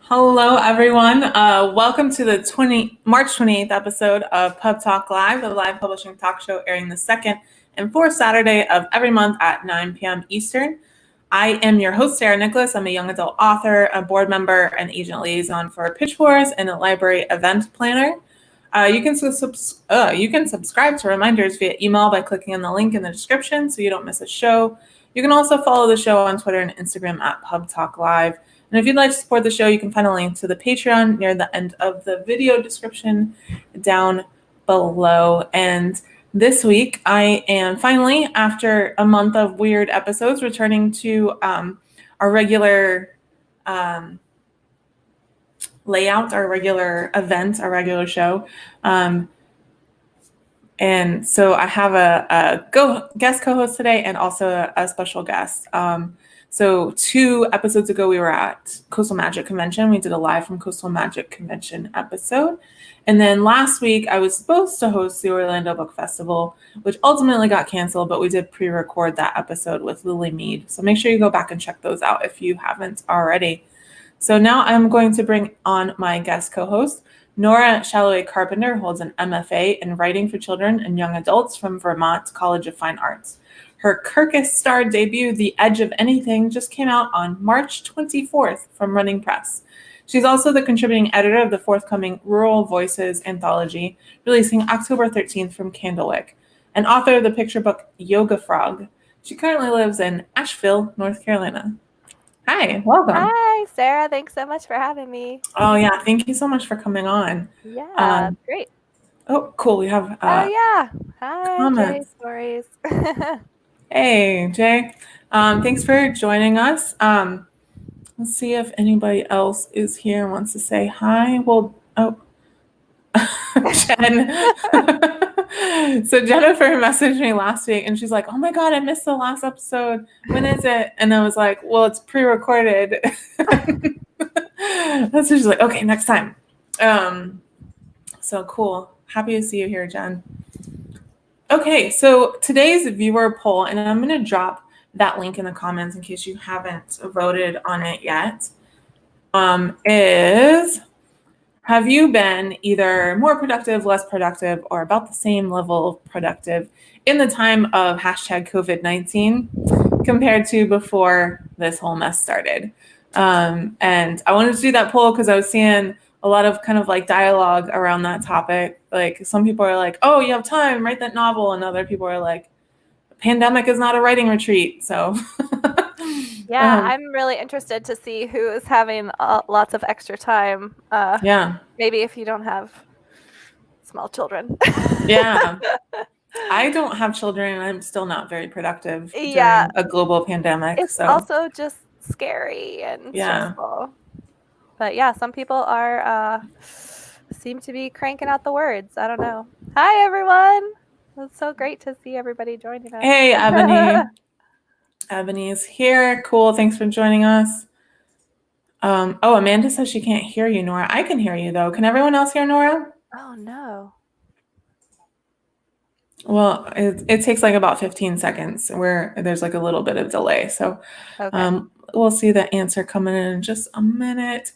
Hello, everyone. Welcome to the March 28th episode of PubTalk Live, the live publishing talk show airing the second and fourth Saturday of every month at 9 p.m. Eastern. I am your host, Sarah Nicolas. I'm a young adult author, a board member, and agent liaison for Pitch Wars, and a library event planner. You can subscribe to reminders via email by clicking on the link in the description so you don't miss a show. You can also follow the show on Twitter and Instagram at PubTalk Live. And if you'd like to support the show, you can find a link to the Patreon near the end of the video description down below. And this week, I am finally, after a month of weird episodes, returning to our regular layout, our regular event, our regular show. And so I have a guest co-host today and also a special guest. So 2 episodes ago, we were at Coastal Magic Convention. We did a live from Coastal Magic Convention episode. And then last week, I was supposed to host the Orlando Book Festival, which ultimately got canceled, but we did pre-record that episode with Lily Mead. So make sure you go back and check those out if you haven't already. So now I'm going to bring on my guest co-host. Nora Shalaway Carpenter holds an MFA in Writing for Children and Young Adults from Vermont College of Fine Arts. Her Kirkus-Star debut, The Edge of Anything, just came out on March 24th from Running Press. She's also the contributing editor of the forthcoming Rural Voices anthology, releasing October 13th from Candlewick, and author of the picture book Yoga Frog. She currently lives in Asheville, North Carolina. Hi, welcome. Hi, Sarah. Thanks so much for having me. Oh, yeah. Thank you so much for coming on. Yeah, great. Oh, cool. We have Hi, comments. Jay Stories. Hey, Jay. Thanks for joining us. Let's see if anybody else is here and wants to say hi. Well, Jen. So Jennifer messaged me last week and she's like, oh my God, I missed the last episode. When is it? And I was like, well, it's pre-recorded. So she's like, okay, next time. So cool. Happy to see you here, Jen. Okay, so today's viewer poll, and I'm going to drop that link in the comments in case you haven't voted on it yet, is, have you been either more productive, less productive, or about the same level of productive in the time of hashtag COVID-19 compared to before this whole mess started? And I wanted to do that poll because I was seeing a lot of kind of like dialogue around that topic. Like some people are like, oh, you have time, write that novel. And other people are like, pandemic is not a writing retreat. So yeah, I'm really interested to see who is having lots of extra time. Yeah. Maybe if you don't have small children. Yeah. I don't have children and I'm still not very productive during a global pandemic. It's also just scary and stressful. But yeah, some people are seem to be cranking out the words. I don't know. Hi, everyone. It's so great to see everybody joining us. Hey, Ebony. Ebony's here. Cool. Thanks for joining us. Oh, Amanda says she can't hear you, Nora. I can hear you, though. Can everyone else hear Nora? Oh, no. Well, it takes like about 15 seconds where there's like a little bit of delay. So we'll see the answer coming in just a minute.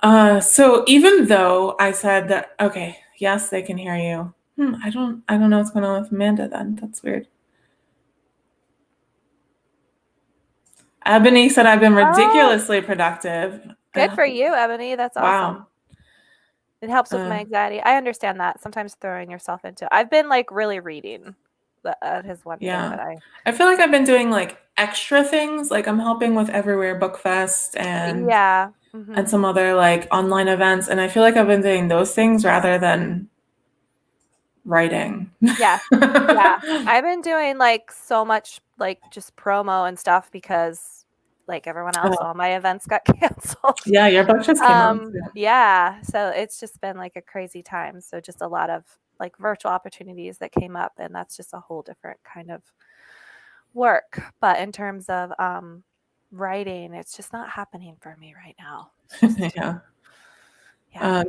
So even though I said that, okay, yes, they can hear you. I don't know what's going on with Amanda then. That's weird. Ebony said I've been ridiculously productive. Good for you, Ebony. That's awesome. Wow. It helps with my anxiety. I understand that. Sometimes throwing yourself into it. I've been like really reading. That is one thing that I feel like I've been doing like extra things. Like I'm helping with Everywhere Book Fest and and some other like online events. And I feel like I've been doing those things rather than writing. Yeah. I've been doing like so much like just promo and stuff because like everyone else, all my events got canceled. Yeah, your book just came out. Yeah. So it's just been like a crazy time. So just a lot of like virtual opportunities that came up, and that's just a whole different kind of work. But in terms of writing, it's just not happening for me right now.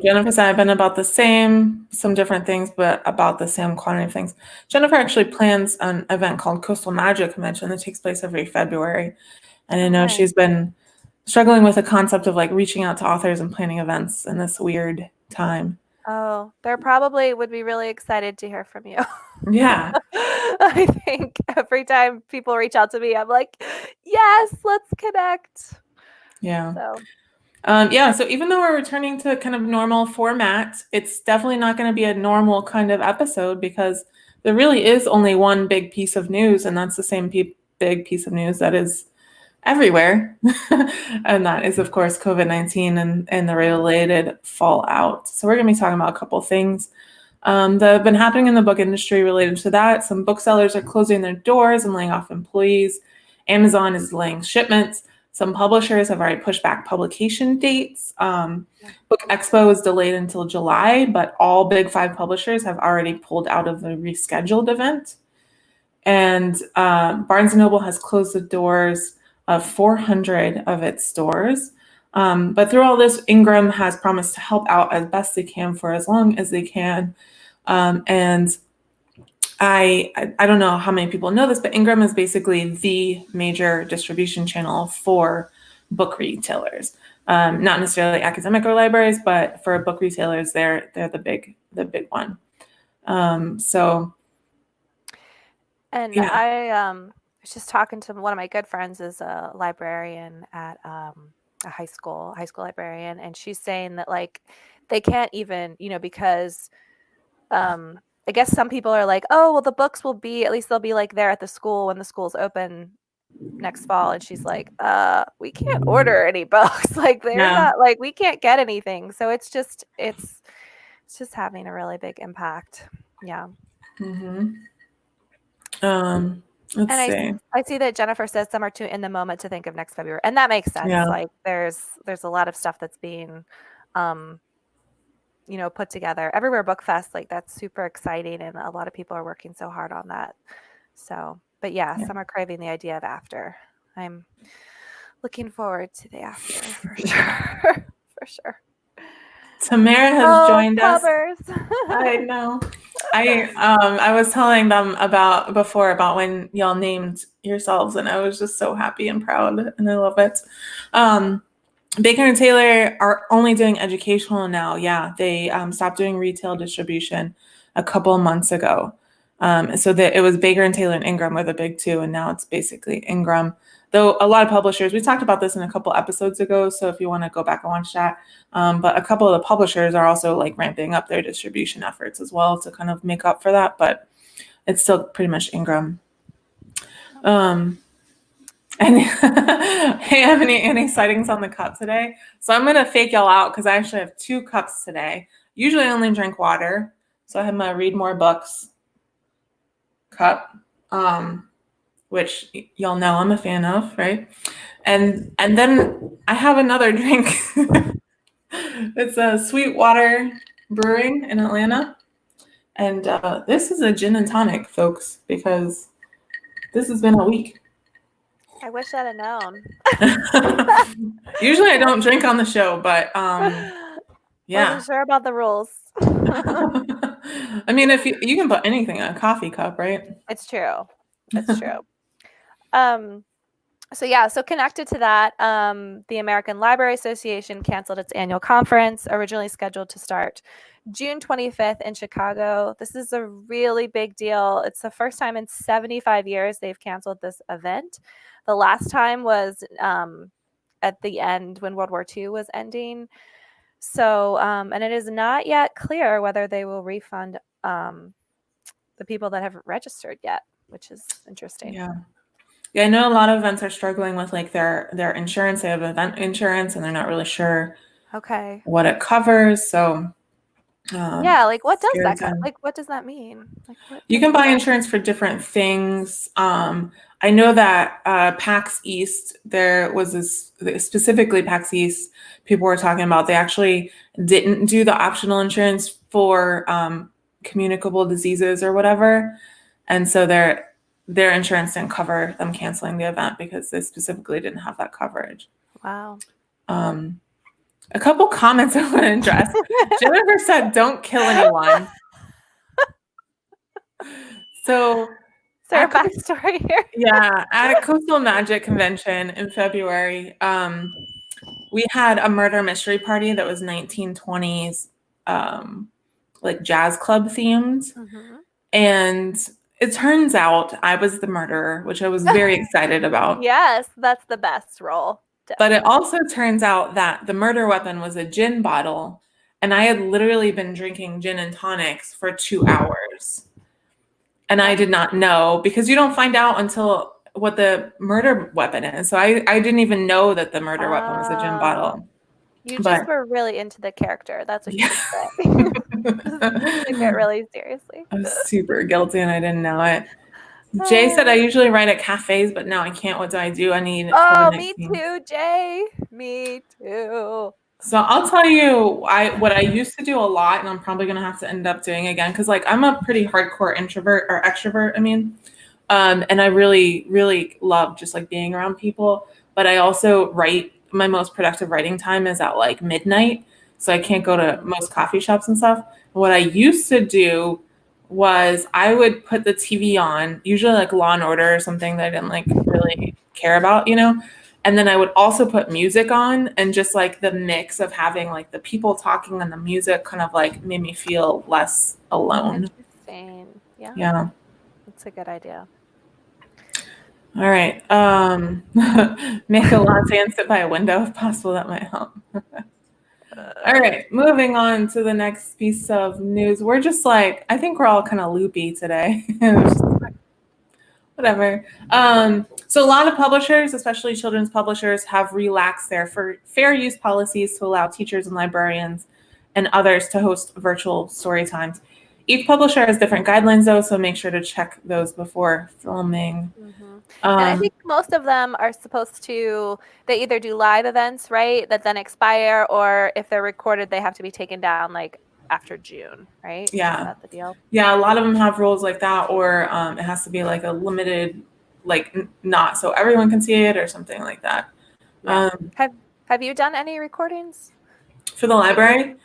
Jennifer said I've been about the same, some different things, but about the same quantity of things. Jennifer actually plans an event called Coastal Magic Convention that takes place every February. And I know she's been struggling with the concept of like reaching out to authors and planning events in this weird time. Oh, they probably would be really excited to hear from you. Yeah. I think every time people reach out to me, I'm like, yes, let's connect. Yeah. So So even though we're returning to kind of normal format, it's definitely not going to be a normal kind of episode because there really is only one big piece of news, and that's the same big piece of news that is everywhere. And that is, of course, COVID-19 and the related fallout. So we're going to be talking about a couple things that have been happening in the book industry related to that. Some booksellers are closing their doors and laying off employees. Amazon is delaying shipments. Some publishers have already pushed back publication dates. Book Expo is delayed until July, but all big 5 publishers have already pulled out of the rescheduled event. And Barnes & Noble has closed the doors of 400 of its stores. But through all this, Ingram has promised to help out as best they can for as long as they can. And I don't know how many people know this, but Ingram is basically the major distribution channel for book retailers. Not necessarily academic or libraries, but for book retailers, they're the big one. And Yeah. I was just talking to one of my good friends is a librarian at a high school librarian, and she's saying that like they can't even, because I guess some people are like, oh, well, the books will be, at least they'll be like there at the school when the school's open next fall. And she's like, we can't order any books. Like they're not, like, we can't get anything. So it's just having a really big impact. Yeah. Mm-hmm. Let's see. I see that Jennifer says some are too in the moment to think of next February. And that makes sense. Yeah. Like there's a lot of stuff that's being put together. Everywhere Book Fest, like that's super exciting, and a lot of people are working so hard on that. So, but yeah, some are craving the idea of after. I'm looking forward to the after for sure. For sure. Tamara has joined us. Pubbers. I know. I was telling them before about when y'all named yourselves, and I was just so happy and proud, and I love it. Baker and Taylor are only doing educational now. Yeah, they stopped doing retail distribution a couple of months ago. So that it was Baker and Taylor and Ingram were the big 2, and now it's basically Ingram. Though a lot of publishers, we talked about this in a couple episodes ago, so if you want to go back and watch that, but a couple of the publishers are also like ramping up their distribution efforts as well to kind of make up for that, but it's still pretty much Ingram. And hey, have any sightings on the cup today? So I'm gonna fake y'all out because I actually have 2 cups today. Usually I only drink water, so I have my read more books cup, which y'all know I'm a fan of, right? And then I have another drink. It's a Sweetwater Brewing in Atlanta, and this is a gin and tonic, folks, because this has been a week. I wish I'd have known. Usually I don't drink on the show, but yeah. Wasn't sure about the rules. I mean, if you can put anything in a coffee cup, right? It's true. It's true. So connected to that, the American Library Association canceled its annual conference, originally scheduled to start June 25th in Chicago. This is a really big deal. It's the first time in 75 years they've canceled this event. The last time was at the end when World War II was ending. So, and it is not yet clear whether they will refund the people that haven't registered yet, which is interesting. Yeah. Yeah, I know a lot of events are struggling with like their insurance. They have event insurance and they're not really sure what it covers. So yeah, like what does that cover? Like what does that mean? Like you can buy insurance for different things. I know that PAX East, there was this specifically PAX East, people were talking about they actually didn't do the optional insurance for communicable diseases or whatever. And so their insurance didn't cover them canceling the event because they specifically didn't have that coverage. Wow. A couple comments I want to address. Jennifer said, "Don't kill anyone." So, is there a backstory here? Yeah, at a Coastal Magic convention in February, we had a murder mystery party that was 1920s, like jazz club themed. Mm-hmm. And it turns out I was the murderer, which I was very excited about. Yes, that's the best role. But it Definitely. also turns out that the murder weapon was a gin bottle. And I had literally been drinking gin and tonics for 2 hours. And I did not know, because you don't find out until what the murder weapon is. So I didn't even know that the murder weapon was a gin bottle. You But just were really into the character. That's what you should say. Took it really seriously. I was super guilty and I didn't know it. Jay said I usually write at cafes, but now I can't. What do? I need Oh, me COVID-19. too, Jay. Me too. So I'll tell you what I used to do a lot, and I'm probably gonna have to end up doing again, because like I'm a pretty hardcore introvert or extrovert, I mean. And I really, really love just like being around people. But I also write, my most productive writing time is at like midnight. So I can't go to most coffee shops and stuff. What I used to do was I would put the TV on, usually like Law and Order or something that I didn't like really care about, you know? And then I would also put music on, and just like the mix of having like the people talking and the music kind of like made me feel less alone. Interesting. Yeah. Yeah. That's a good idea. All right. Make a latte and sit by a window if possible. That might help. All right. Moving on to the next piece of news. We're just like, I think we're all kind of loopy today. Whatever. So a lot of publishers, especially children's publishers, have relaxed their fair use policies to allow teachers and librarians and others to host virtual story times. Each publisher has different guidelines, though, so make sure to check those before filming. Mm-hmm. And I think most of them are supposed to, they either do live events, right, that then expire, or if they're recorded, they have to be taken down like after June, right? Yeah. Is that the deal? Yeah, a lot of them have rules like that, or it has to be like a limited, like not so everyone can see it or something like that. Yeah. Have you done any recordings for the library?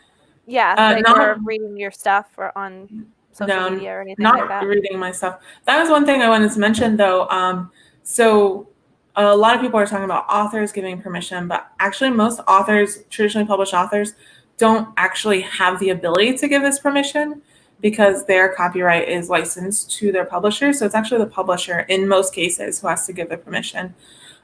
Yeah, like or reading your stuff or on social media or anything like that? Not reading my stuff. That was one thing I wanted to mention, though. So a lot of people are talking about authors giving permission, but actually most authors, traditionally published authors, don't actually have the ability to give this permission because their copyright is licensed to their publisher. So it's actually the publisher in most cases who has to give the permission.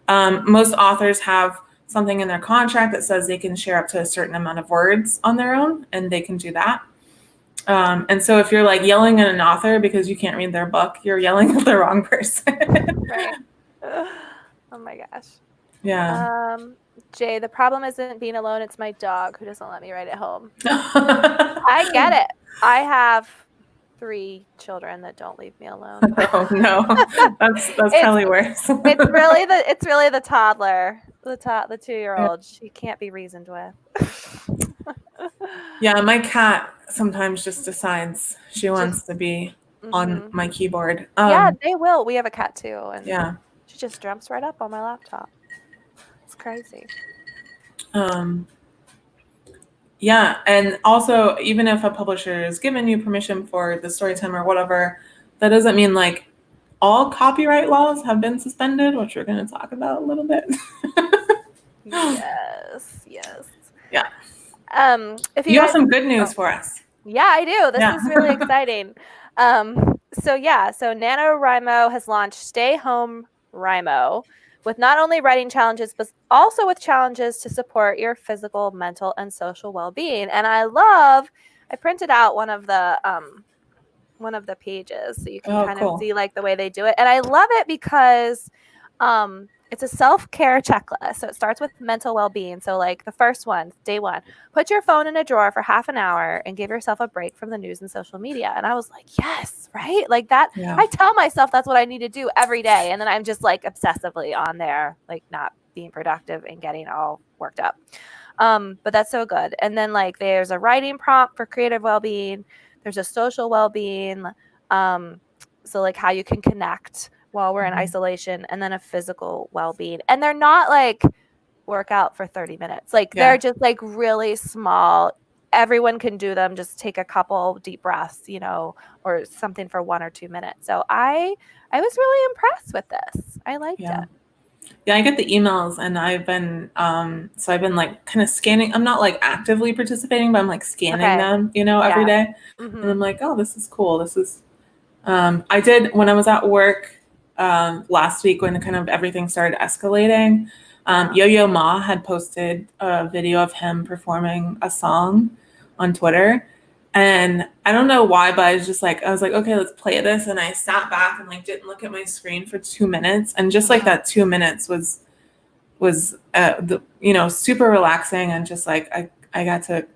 Most authors have something in their contract that says they can share up to a certain amount of words on their own, and they can do that. And so if you're like yelling at an author because you can't read their book, you're yelling at the wrong person. Right. Oh my gosh. Yeah. Jay, the problem isn't being alone, it's my dog who doesn't let me ride at home. I get it. I have 3 children that don't leave me alone. Oh no. That's probably worse. It's really the toddler. The 2-year-old. She can't be reasoned with. Yeah, my cat sometimes just decides she wants to be on my keyboard. Yeah, they will. We have a cat too, and yeah, she just jumps right up on my laptop. It's crazy. Yeah, and also even if a publisher is given you permission for the story time or whatever, that doesn't mean like all copyright laws have been suspended, which we're going to talk about a little bit. Yes. Yeah. If you have some good news for us. Yeah, I do. This is really exciting. So NaNoWriMo has launched Stay Home Rimo with not only writing challenges, but also with challenges to support your physical, mental, and social well-being. And I printed out one of the pages so you can of see like the way they do it. And I love it because it's a self-care checklist. So it starts with mental well-being. So like the first one, day 1, put your phone in a drawer for half an hour and give yourself a break from the news and social media. And I was like, yes, right? Like that. Yeah. I tell myself that's what I need to do every day. And then I'm just like obsessively on there, like not being productive and getting all worked up. But that's so good. And then like there's a writing prompt for creative well-being. There's a social well-being. So like how you can connect while we're in isolation, and then a physical well-being. And they're not like workout for 30 minutes. Like they're just like really small. Everyone can do them. Just take a couple deep breaths, or something for 1 or 2 minutes. So I was really impressed with this. I liked it. Yeah, I get the emails, and I've been like kind of scanning. I'm not like actively participating, but I'm like scanning Okay. them, every Yeah. day. And I'm Mm-hmm. like, oh, this is cool. This is I did when I was at work last week when kind of everything started escalating. Yeah. Yo-Yo Ma had posted a video of him performing a song on Twitter. And I don't know why, but I was like, okay, let's play this. And I sat back and like didn't look at my screen for 2 minutes. And just like Uh-huh. that 2 minutes was super relaxing, and just like I got to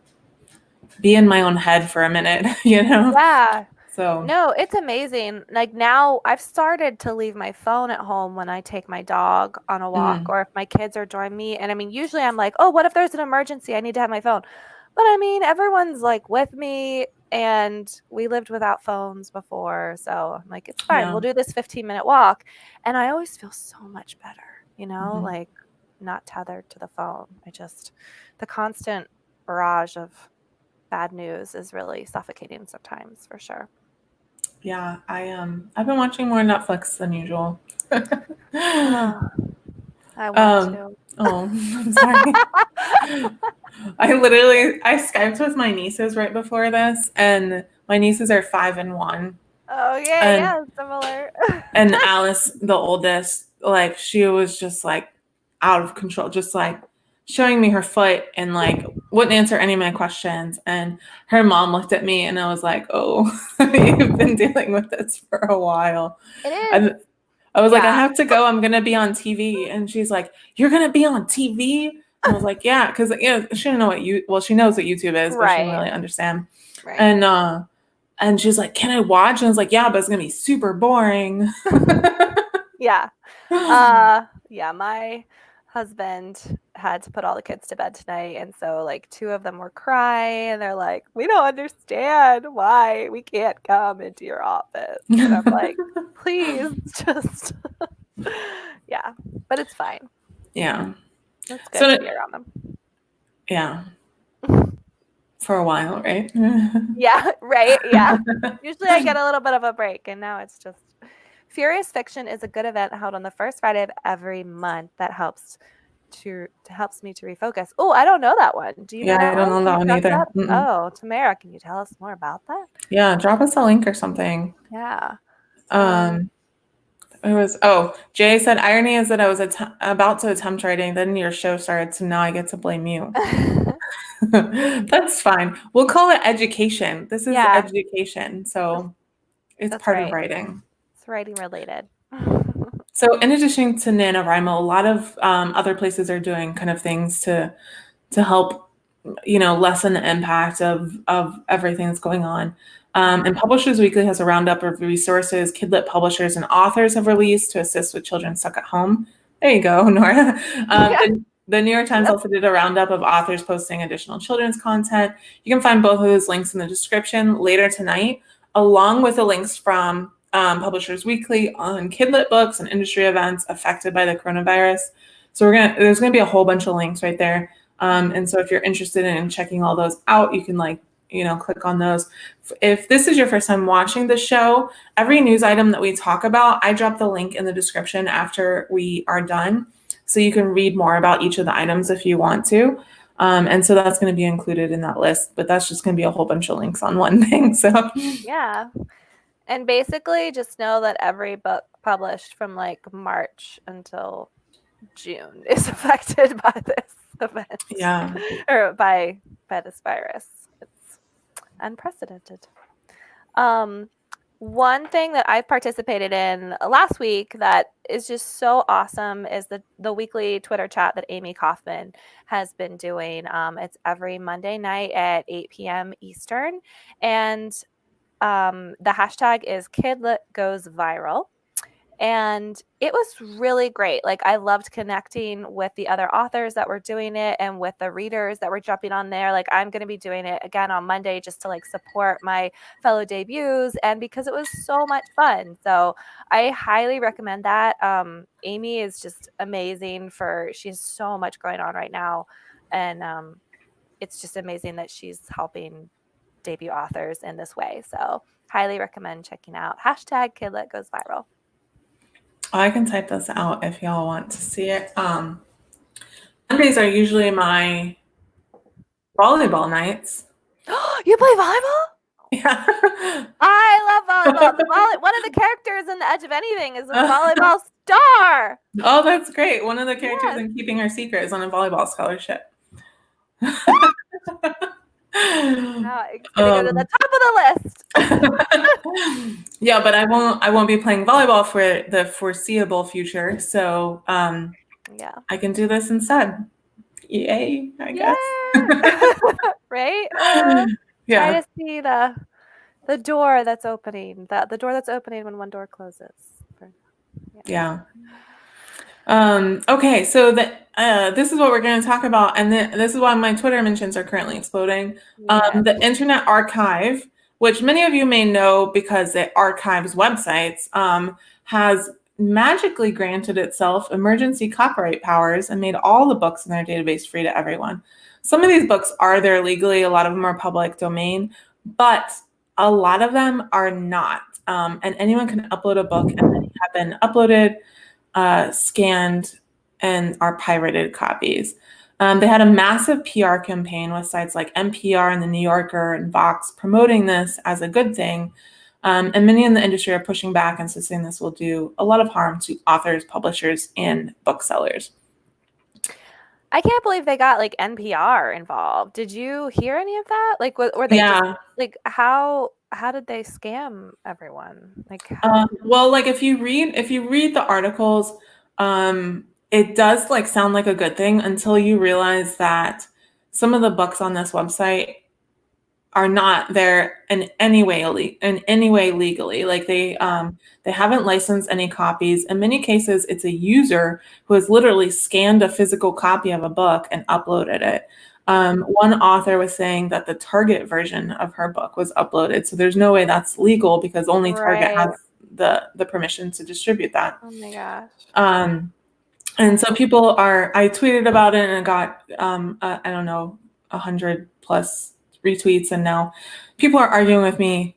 be in my own head for a minute, Yeah. So No, it's amazing. Like now I've started to leave my phone at home when I take my dog on a walk mm, or if my kids are joining me. And I mean, usually I'm like, oh, what if there's an emergency? I need to have my phone. But I mean, everyone's like with me and we lived without phones before. So I'm like, it's fine. yeah. We'll do this 15-minute walk. And I always feel so much better, Mhm. like not tethered to the phone. The constant barrage of bad news is really suffocating sometimes for sure. Yeah, I've been watching more Netflix than usual. Oh, I want um, to. oh, I'm sorry. I Skyped with my nieces right before this, and my nieces are 5 and 1, Oh, yeah, and yeah, similar. Alice, the oldest, like she was just like out of control, just like showing me her foot and like wouldn't answer any of my questions. And her mom looked at me, and I was like, "Oh, you've been dealing with this for a while." It is. And I was like, "I Yeah, have to go. I'm gonna be on TV." And she's like, "You're gonna be on TV?" And I was like, "Yeah," because she didn't know she knows what YouTube is, but she didn't right, really understand. right. And she's like, "Can I watch?" And I was like, "Yeah, but it's gonna be super boring." Yeah. Yeah, my husband had to put all the kids to bed tonight, and so, like, 2 of them were crying, and they're like, "We don't understand why we can't come into your office." And I'm like, "Please, just" Yeah, but it's fine. Yeah. It's good So to be around them. yeah, for a while, right? Yeah, right, yeah. Usually I get a little bit of a break, and now it's just Furious Fiction is a good event held on the first Friday of every month that helps me to refocus. Oh, I don't know that one. Do you know Yeah, I that don't one? know Can that you one talk either. about Mm-mm. Oh, Tamara, can you tell us more about that? Yeah, drop us a link or something. Yeah. Um, Jay said, irony is that I was about to attempt writing, then your show started, so now I get to blame you. That's fine. We'll call it education. This is Yeah, education, so it's that's part of right. writing. It's writing related. So in addition to NaNoWriMo, a lot of other places are doing kind of things to help lessen the impact of everything that's going on. And Publishers Weekly has a roundup of resources kidlit publishers and authors have released to assist with children stuck at home. There you go, Nora. Yeah. The New York Times Yep. also did a roundup of authors posting additional children's content. You can find both of those links in the description later tonight, along with the links from Publishers Weekly on kidlit books and industry events affected by the coronavirus. So there's gonna be a whole bunch of links right there. And so if you're interested in checking all those out, you can click on those. If this is your first time watching the show, every news item that we talk about, I drop the link in the description after we are done. So you can read more about each of the items if you want to. And so that's going to be included in that list, but that's just going to be a whole bunch of links on one thing. So Yeah. And basically just know that every book published from like March until June is affected by this event yeah. or by this virus. It's unprecedented. Um, one thing that I participated in last week that is just so awesome is the weekly Twitter chat that Amy Kaufman has been doing. It's every Monday night at 8 p.m. Eastern, and the hashtag is Kidlit Goes Viral. And it was really great. Like, I loved connecting with the other authors that were doing it and with the readers that were jumping on there. Like, I'm going to be doing it again on Monday just to like support my fellow debuts and because it was so much fun. So I highly recommend that. Amy is just amazing she has so much going on right now. And it's just amazing that she's helping debut authors in this way. So highly recommend checking out hashtag Kidlit Goes Viral. I can type this out if y'all want to see it. Mondays are usually my volleyball nights. You play volleyball? Yeah. I love volleyball. One of the characters in The Edge of Anything is a volleyball star. Oh, that's great. One of the characters Yes. in Keeping Her Secret is on a volleyball scholarship. Now it's gonna go to the top of the list. Yeah, but I won't be playing volleyball for the foreseeable future. So Yeah. I can do this instead. Yay, I guess. Right? Yeah. Try to see the door that's opening. The door that's opening when one door closes. Yeah. Okay, so this is what we're going to talk about, and this is why my Twitter mentions are currently exploding. The Internet Archive, which many of you may know because it archives websites, has magically granted itself emergency copyright powers and made all the books in their database free to everyone. Some of these books are there legally, a lot of them are public domain, but a lot of them are not. And anyone can upload a book, and many have been uploaded, scanned, and are pirated copies. They had a massive PR campaign with sites like NPR and The New Yorker and Vox promoting this as a good thing. And many in the industry are pushing back and saying this will do a lot of harm to authors, publishers, and booksellers. I can't believe they got like NPR involved. Did you hear any of that? Like, were they just, like, how did they scam everyone? Like, well, like if you read the articles, it does like sound like a good thing until you realize that some of the books on this website are not there in any way legally. Like they haven't licensed any copies. In many cases, it's a user who has literally scanned a physical copy of a book and uploaded it. One author was saying that the Target version of her book was uploaded, so there's no way that's legal because only Target has the permission to distribute that. Oh my gosh. And so I tweeted about it and it got I don't know, 100 plus retweets, and now people are arguing with me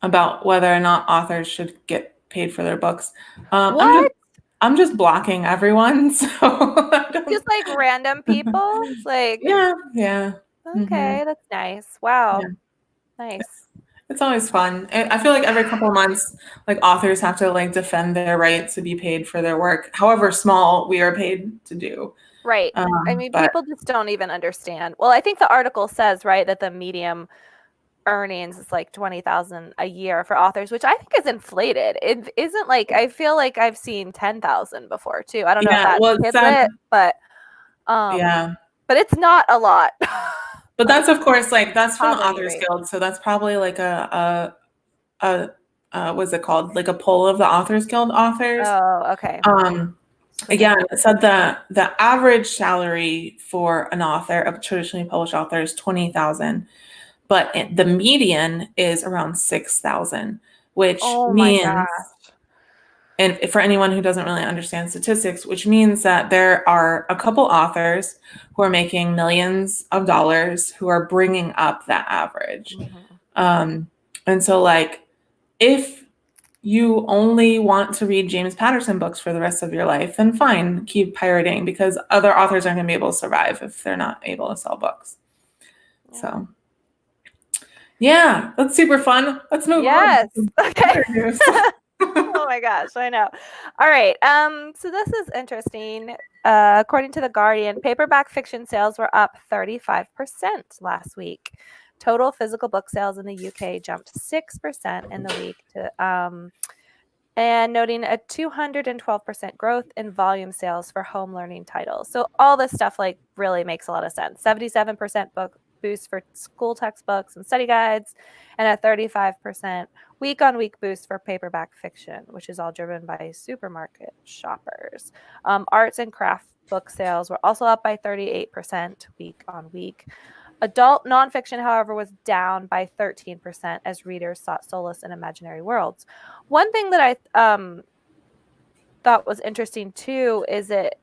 about whether or not authors should get paid for their books. I'm just blocking everyone. So just like random people, like yeah. Okay, that's nice. Wow, nice. It's always fun. I feel like every couple of months, like authors have to like defend their right to be paid for their work, however small we are paid to do. Right. I mean, people just don't even understand. Well, I think the article says, right, that the medium earnings is like $20,000 a year for authors, which I think is inflated. It isn't like, I feel like I've seen 10,000 before too. I don't know if that's kidlit, but but it's not a lot. But that's of course like that's from the Authors Guild, so that's probably like a what's it called? Like a poll of the Authors Guild authors. Oh, okay. Again, it said the average salary for an author, a traditionally published author, is $20,000, but the median is around $6,000, which means, and for anyone who doesn't really understand statistics, which means that there are a couple authors who are making millions of dollars who are bringing up that average. And so, like, if you only want to read James Patterson books for the rest of your life, then fine, keep pirating, because other authors aren't going to be able to survive if they're not able to sell books. So, yeah, that's super fun. Let's move on. Okay. Oh my gosh, I know. All right. So this is interesting. According to The Guardian, paperback fiction sales were up 35% last week. Total physical book sales in the UK jumped 6% in the week and noting a 212% growth in volume sales for home learning titles. So all this stuff like really makes a lot of sense. 77% book boost for school textbooks and study guides, and a 35% week-on-week boost for paperback fiction, which is all driven by supermarket shoppers. Arts and craft book sales were also up by 38% week-on-week. Adult nonfiction, however, was down by 13% as readers sought solace in imaginary worlds. One thing that I thought was interesting too is that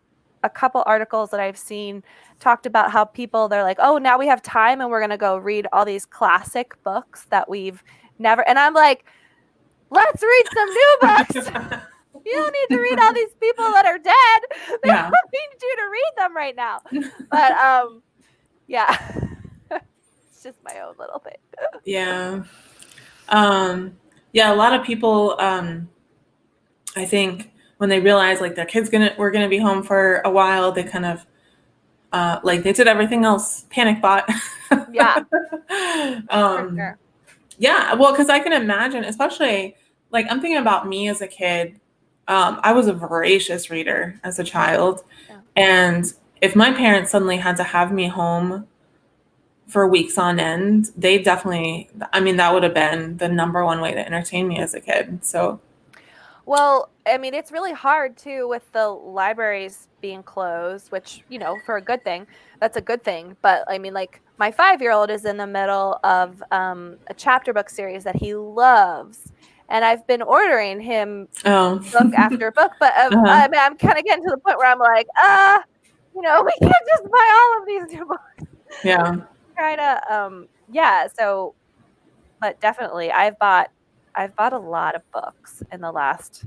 a couple articles that I've seen talked about how they're like, oh, now we have time and we're going to go read all these classic books that we've never. And I'm like, let's read some new books. You don't need to read all these people that are dead. They Yeah. don't need you to read them right now. But yeah. It's just my own little thing. Yeah. Yeah, a lot of people, I think when they realize like their kids were gonna be home for a while, they kind of like they did everything else, panic bought. Yeah, for sure. Yeah, well, because I can imagine, especially like I'm thinking about me as a kid. I was a voracious reader as a child, Yeah. and if my parents suddenly had to have me home for weeks on end, they definitely, I mean, that would have been the number one way to entertain me as a kid. So, Well, I mean, it's really hard too with the libraries being closed, which, for a good thing, that's a good thing. But I mean, like my 5-year-old is in the middle of a chapter book series that he loves. And I've been ordering him oh, book after book, but uh-huh. I mean, I'm kind of getting to the point where I'm like, we can't just buy all of these new books. Yeah. Try to, yeah. So, but definitely, I've bought a lot of books in the last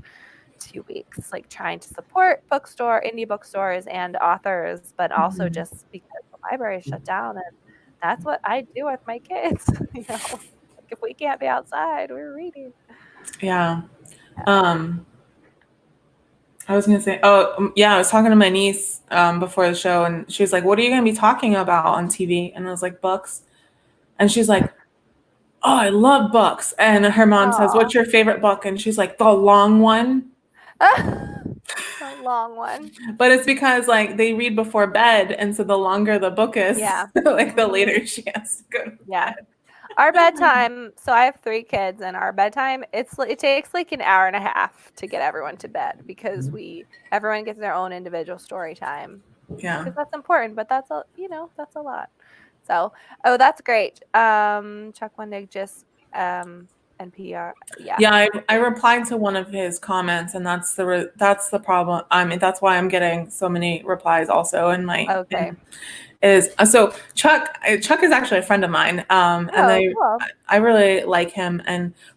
2 weeks, like trying to support indie bookstores and authors, but also Mhm. just because the library is shut down, and that's what I do with my kids. Like if we can't be outside, we're reading. Yeah. Yeah. I was gonna say, yeah, I was talking to my niece before the show, and she was like, "What are you gonna be talking about on TV?" And I was like, "Books." And she's like, "Oh, I love books." And her mom says, Aw. "What's your favorite book?" And she's like, "The long one." A long one. But it's because like they read before bed, and so the longer the book is, Yeah. like the Mhm. later she has to go to Yeah. bed. Our bedtime, so I have 3 kids, and our bedtime, it takes like an hour and a half to get everyone to bed because everyone gets their own individual story time. Yeah. Because that's important, but that's a lot. So, oh, that's great. Chuck Wendig just NPR. Yeah. Yeah, I replied to one of his comments, and that's the problem. I mean, that's why I'm getting so many replies also in my Okay. is so Chuck is actually a friend of mine, and Oh, cool. I really like him,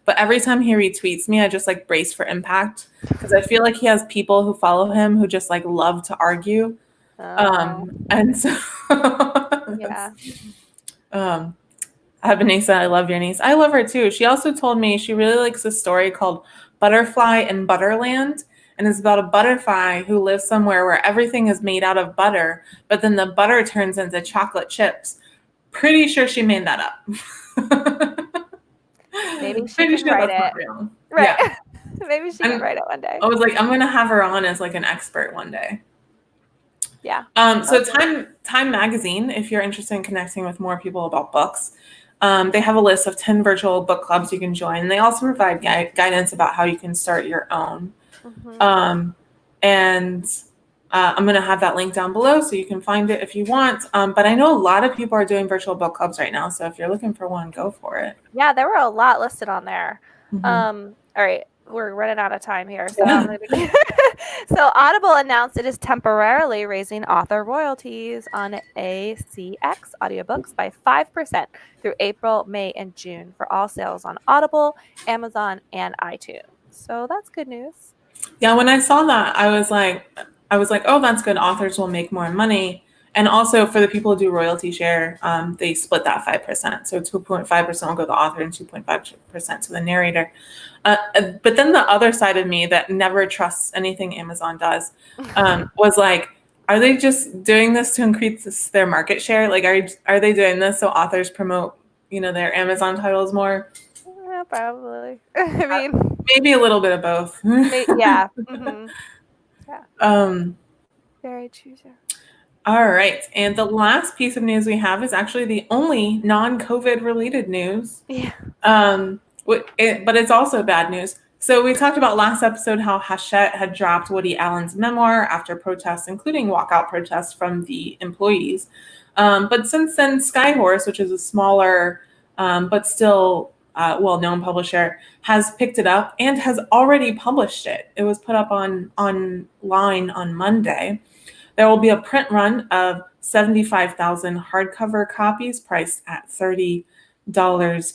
but every time he retweets me, I just like brace for impact because I feel like he has people who follow him who just like love to argue, Oh, and so yeah. um, I have a niece that I love your niece. I love her too. She also told me she really likes a story called Butterfly in Butterland. And it's about a butterfly who lives somewhere where everything is made out of butter, but then the butter turns into chocolate chips. Pretty sure she made that up. Maybe she Pretty can sure write that's not it. real. Right. Yeah. Maybe she can And write it one day. I was like, I'm gonna have her on as like an expert one day. Yeah. So Okay. Time Magazine, if you're interested in connecting with more people about books, they have a list of 10 virtual book clubs you can join. And they also provide guidance about how you can start your own. Mhm. And I'm going to have that link down below so you can find it if you want. But I know a lot of people are doing virtual book clubs right now. So if you're looking for one, go for it. Yeah, there were a lot listed on there. Mhm. All right, we're running out of time here, so I'm gonna So Audible announced it is temporarily raising author royalties on ACX audiobooks by 5% through April, May, and June for all sales on Audible, Amazon, and iTunes. So that's good news. Yeah, when I saw that, I was like, oh, that's good. Authors will make more money. And also for the people who do royalty share, they split that 5%. So 2.5% will go to the author and 2.5% to the narrator. But then the other side of me that never trusts anything Amazon does was like, are they just doing this to increase their market share? Like, are they doing this so authors promote, their Amazon titles more? Yeah, probably. I mean, Maybe a little bit of both. yeah. Mm-hmm. Yeah. um, Very true. all right. And the last piece of news we have is actually the only non-COVID related news. Yeah. But it's also bad news. So we talked about last episode how Hachette had dropped Woody Allen's memoir after protests, including walkout protests from the employees. But since then, Skyhorse, which is a smaller but still well-known publisher, has picked it up and has already published it. It was put up online on Monday. There will be a print run of 75,000 hardcover copies priced at $30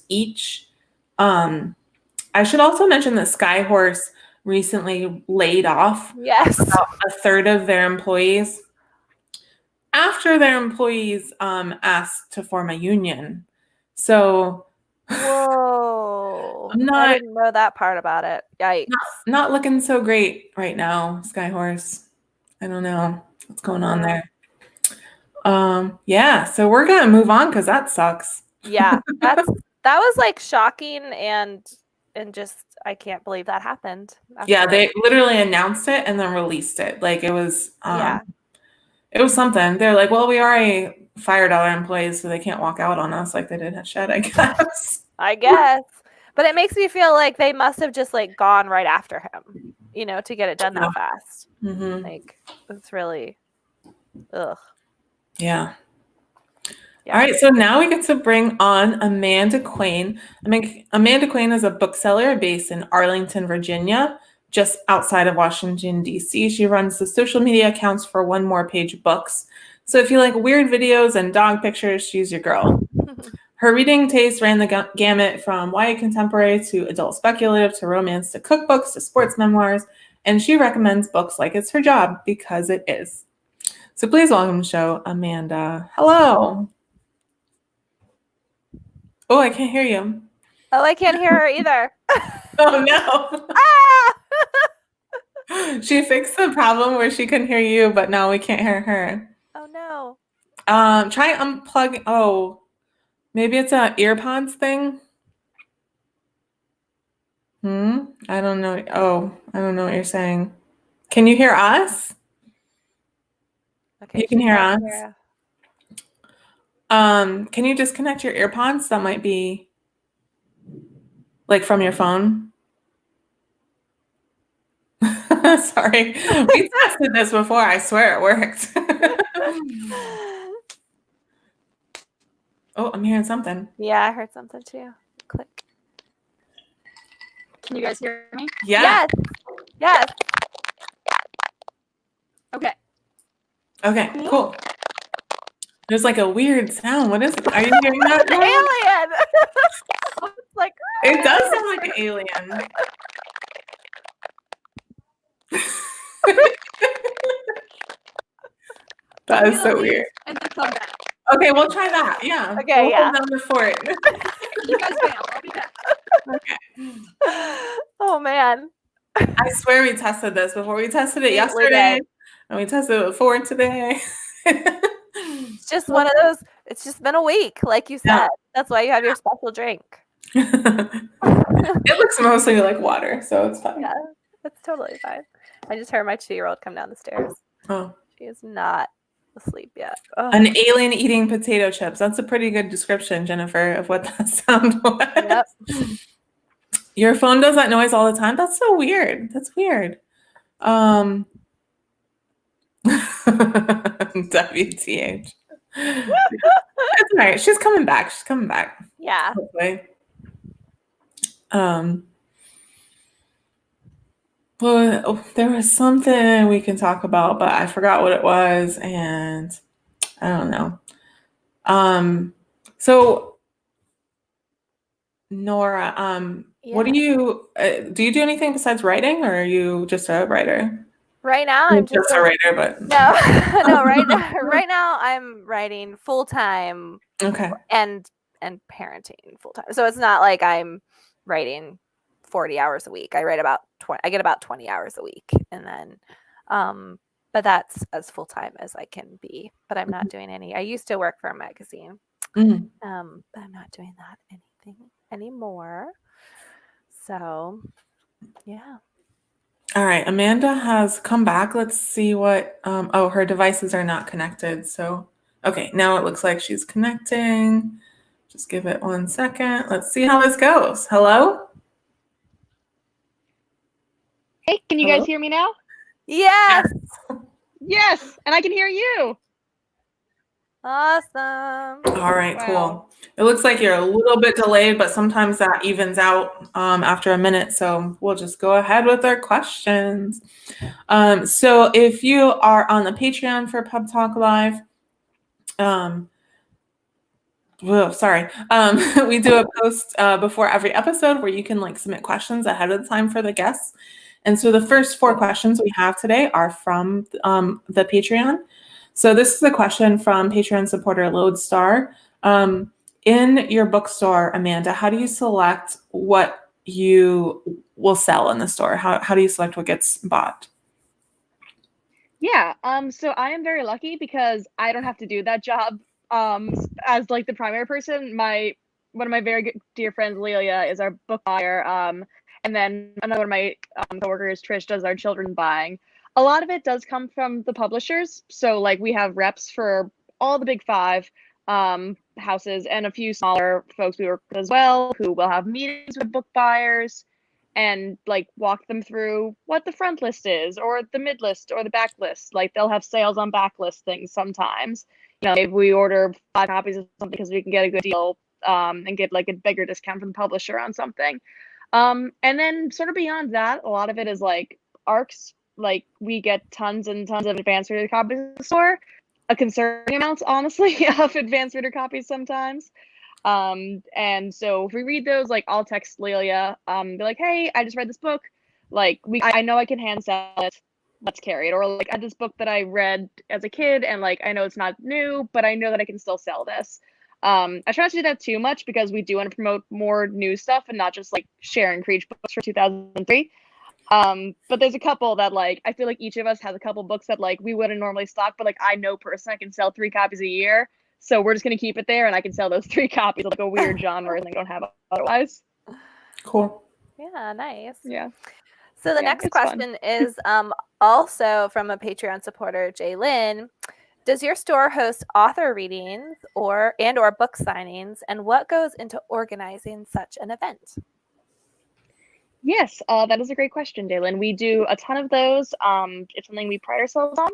each. I should also mention that Skyhorse recently laid off Yes. about a third of their employees after their employees asked to form a union. So Whoa. I'm I not didn't know that part about it. Yikes. not looking so great right now, Skyhorse. I don't know what's going on there. Yeah, so we're gonna move on because that sucks. Yeah, that was like shocking and just I can't believe that happened. Yeah, they literally announced it and then released it. Like it was something. They're like, well, we already fired all our employees, so they can't walk out on us like they did at Shed, I guess. I guess. But it makes me feel like they must have just like gone right after him, to get it done that fast. Mm-hmm. Like it's really, ugh. Yeah. All right, so now we get to bring on Amanda Quain. Amanda Quain is a bookseller based in Arlington, Virginia, just outside of Washington, D.C. She runs the social media accounts for One More Page Books. So if you like weird videos and dog pictures, she's your girl. Her reading taste ran the gamut from YA contemporary to adult speculative to romance to cookbooks to sports memoirs, and she recommends books like it's her job because it is. So please welcome to the show, Amanda. Hello. Oh, I can't hear you. Oh, I can't hear her either. Oh, no. She fixed the problem where she couldn't hear you, but now we can't hear her. Oh, no. Try unplugging. Oh, maybe it's a earpods thing. I don't know. Oh, I don't know what you're saying. Can you hear us? Okay, you can hear us. Hear. Can you disconnect your earpods? That might be like from your phone. Sorry. We tested this before. I swear it worked. Oh, I'm hearing something. Yeah, I heard something too. Click. Can you guys hear me? Yeah. Yes. Okay. Okay, cool. There's like a weird sound. What is it? Are you hearing that? Alien. It's like it does sound like an alien. That is so weird. And then come back. Okay, we'll try that. Yeah. Okay, we'll yeah. hold down the fort. You guys fail. I'll be back. Okay. Oh man. I swear we tested this before. We tested it yesterday. And we tested it before today. It's just one of those. It's just been a week, like you said. Yeah. That's why you have your special drink. It looks mostly like water, so it's fine. Yeah, it's totally fine. I just heard my 2-year-old come down the stairs. Oh. She is not asleep yet. Oh. An alien eating potato chips. That's a pretty good description, Jennifer, of what that sound was. Yep. Your phone does that noise all the time? That's so weird. That's weird. WTH. That's all right. She's coming back. Yeah. Hopefully. Well, there was something we can talk about, but I forgot what it was, and I don't know. So Nora, what do you do anything besides writing, or are you just a writer? Right now, I'm just a writer, but no. Right now, I'm writing full time. Okay. And parenting full time. So it's not like I'm writing 40 hours a week. I write about 20. I get about 20 hours a week, and then, but that's as full time as I can be. But I'm not doing any. I used to work for a magazine, but I'm not doing that anything anymore. So, yeah. All right, Amanda has come back. Let's see what. Oh, her devices are not connected. So, okay, now it looks like she's connecting. Just give it 1 second. Let's see how this goes. Hello? Hey, can you guys hear me now? Yes. Yes, and I can hear you. Awesome. All right, cool. It looks like you're a little bit delayed, but sometimes that evens out after a minute. So we'll just go ahead with our questions. So if you are on the Patreon for PubTalk Live, we do a post before every episode where you can like submit questions ahead of time for the guests. And so the first 4 questions we have today are from the Patreon. So this is a question from Patreon supporter Lodestar. In your bookstore, Amanda, how do you select what you will sell in the store? How do you select what gets bought? Yeah, so I am very lucky because I don't have to do that job as like the primary person. One of my very good, dear friends, Lelia, is our book buyer. And then another one of my coworkers, Trish, does our children buying. A lot of it does come from the publishers. So like we have reps for all the big 5 houses and a few smaller folks we work with as well, who will have meetings with book buyers and like walk them through what the front list is or the mid list or the back list. Like they'll have sales on backlist things sometimes. You know, if we order 5 copies of something because we can get a good deal and get like a bigger discount from the publisher on something. And then sort of beyond that, a lot of it is like arcs. Like we get tons and tons of advanced reader copies in the store, a concerning amount, honestly, of advanced reader copies sometimes. And so if we read those, like I'll text Lelia, be like, hey, I just read this book. Like I know I can hand sell it. Let's carry it. Or like I had this book that I read as a kid and like I know it's not new, but I know that I can still sell this. I try not to do that too much because we do want to promote more new stuff and not just like Sharon Creech books for 2003. But there's a couple that like I feel like each of us has a couple books that like we wouldn't normally stock, but like I know personally I can sell 3 copies a year. So we're just gonna keep it there and I can sell those 3 copies of like a weird genre and they don't have otherwise. Cool. Yeah, nice. Yeah. So the Yeah, next it's fun. question is also from a Patreon supporter, Jay Lynn. Does your store host author readings or book signings, and what goes into organizing such an event? Yes, that is a great question, Dalen. We do a ton of those. It's something we pride ourselves on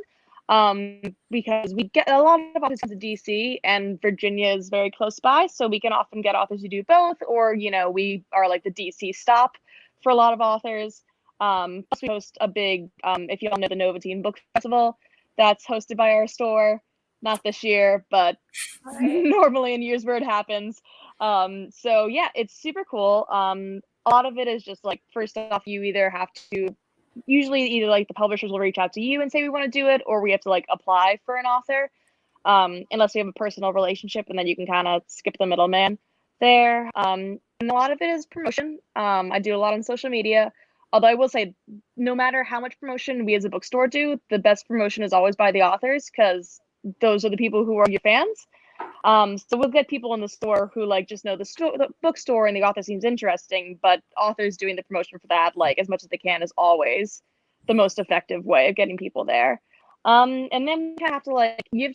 because we get a lot of authors to DC and Virginia is very close by. So we can often get authors who do both, or, you know, we are like the DC stop for a lot of authors. Plus we host a big, if you all know the Novatine Book Festival, that's hosted by our store. Not this year, but normally in years where it happens. So yeah, it's super cool. A lot of it is just like, first off, you either have to, usually either like the publishers will reach out to you and say we want to do it, or we have to like apply for an author, unless we have a personal relationship, and then you can kind of skip the middleman there. And a lot of it is promotion. I do a lot on social media, although I will say no matter how much promotion we as a bookstore do, the best promotion is always by the authors, because those are the people who are your fans. So we'll get people in the store who like just know the bookstore and the author seems interesting, but authors doing the promotion for that, like as much as they can, is always the most effective way of getting people there. And then you have to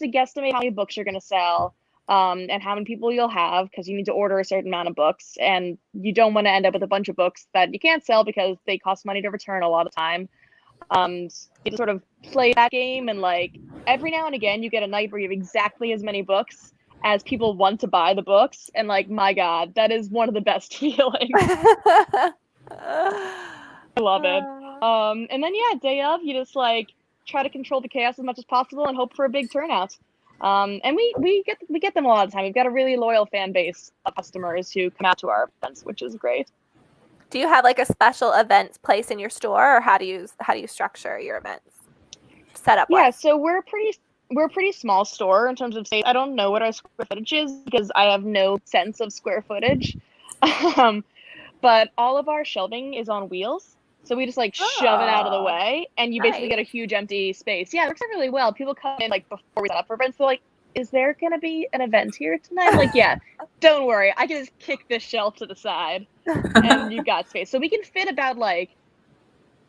guesstimate how many books you're going to sell, and how many people you'll have, because you need to order a certain amount of books, and you don't want to end up with a bunch of books that you can't sell because they cost money to return a lot of time. You sort of play that game, and like every now and again you get a night where you have exactly as many books as people want to buy the books, and like, my God, that is one of the best feelings. I love it. And then yeah, day of, you just like try to control the chaos as much as possible and hope for a big turnout. And we get them a lot of the time. We've got a really loyal fan base of customers who come out to our events, which is great. Do you have like a special events place in your store, or how do you structure your events setup? Yeah, so we're a pretty small store in terms of space. I don't know what our square footage is because I have no sense of square footage. But all of our shelving is on wheels. So we just like shove it out of the way, and you basically get a huge empty space. Yeah, it works out really well. People come in like before we set up for events. They're like, is there going to be an event here tonight? I'm like, yeah, don't worry. I can just kick this shelf to the side and you've got space. So we can fit about like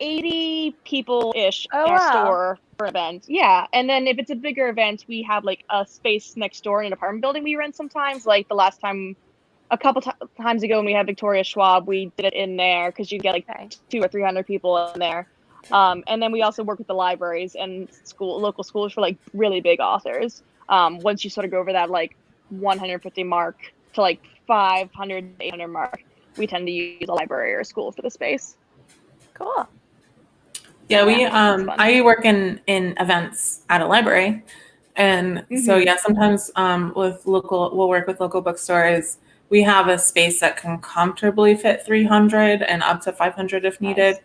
80 people-ish in our store for events. Yeah, and then if it's a bigger event, we have like a space next door in an apartment building we rent sometimes. Like the last time, a couple times ago when we had Victoria Schwab, we did it in there because you get like 200 or 300 people in there. And then we also work with the libraries and local schools for like really big authors. Once you sort of go over that like 150 mark to like 500, 800 mark, we tend to use a library or a school for the space. Cool. Yeah, I work in events at a library, and so yeah, sometimes we'll work with local bookstores. We have a space that can comfortably fit 300 and up to 500 if needed.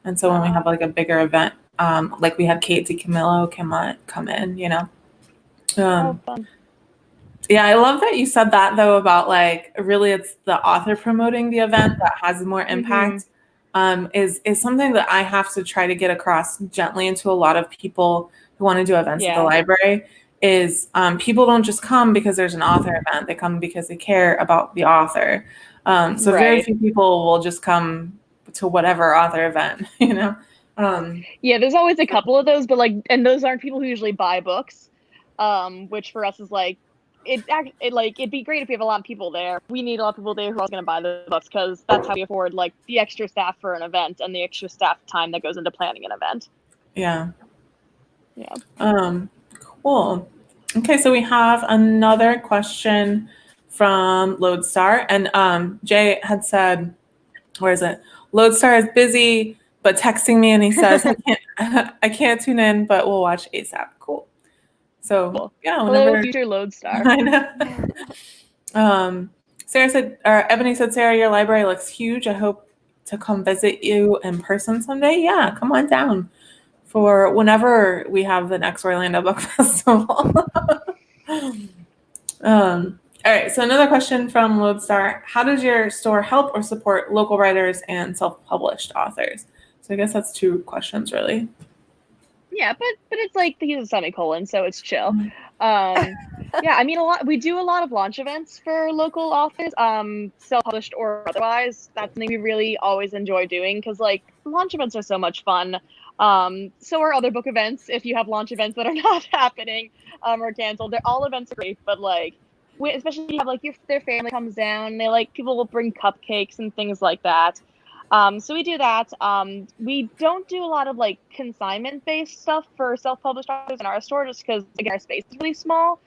And so when we have like a bigger event, like we had Kate DiCamillo come in, you know. Fun. Yeah, I love that you said that though about like really it's the author promoting the event that has more impact. Is something that I have to try to get across gently into a lot of people who want to do events at the library. Is people don't just come because there's an author event; they come because they care about the author. So very few people will just come to whatever author event, you know. Yeah, there's always a couple of those, but like, and those aren't people who usually buy books, which for us is like, it'd be great if we have a lot of people there. We need a lot of people there who are going to buy the books because that's how we afford like the extra staff for an event and the extra staff time that goes into planning an event. Yeah. Cool. Okay, so we have another question from Lodestar, and Jay had said, where is it? Lodestar is busy, but texting me, and he says, I can't tune in, but we'll watch ASAP. Cool. So yeah, whenever. Hello, future Lodestar. I know. Sarah said, or Ebony said, Sarah, your library looks huge. I hope to come visit you in person someday. Yeah, come on down for whenever we have the next Orlando Book Festival. All right, so another question from Lodestar. How does your store help or support local writers and self-published authors? So I guess that's two questions, really. Yeah, but it's like he's a semicolon, so it's chill. Yeah, I mean, we do a lot of launch events for local authors, self-published or otherwise. That's something we really always enjoy doing because like launch events are so much fun. So are other book events. If you have launch events that are not happening or canceled, all events are great, but like especially if you have like their family comes down, they like people will bring cupcakes and things like that. So we do that. We don't do a lot of like consignment-based stuff for self-published authors in our store just because again our space is really small.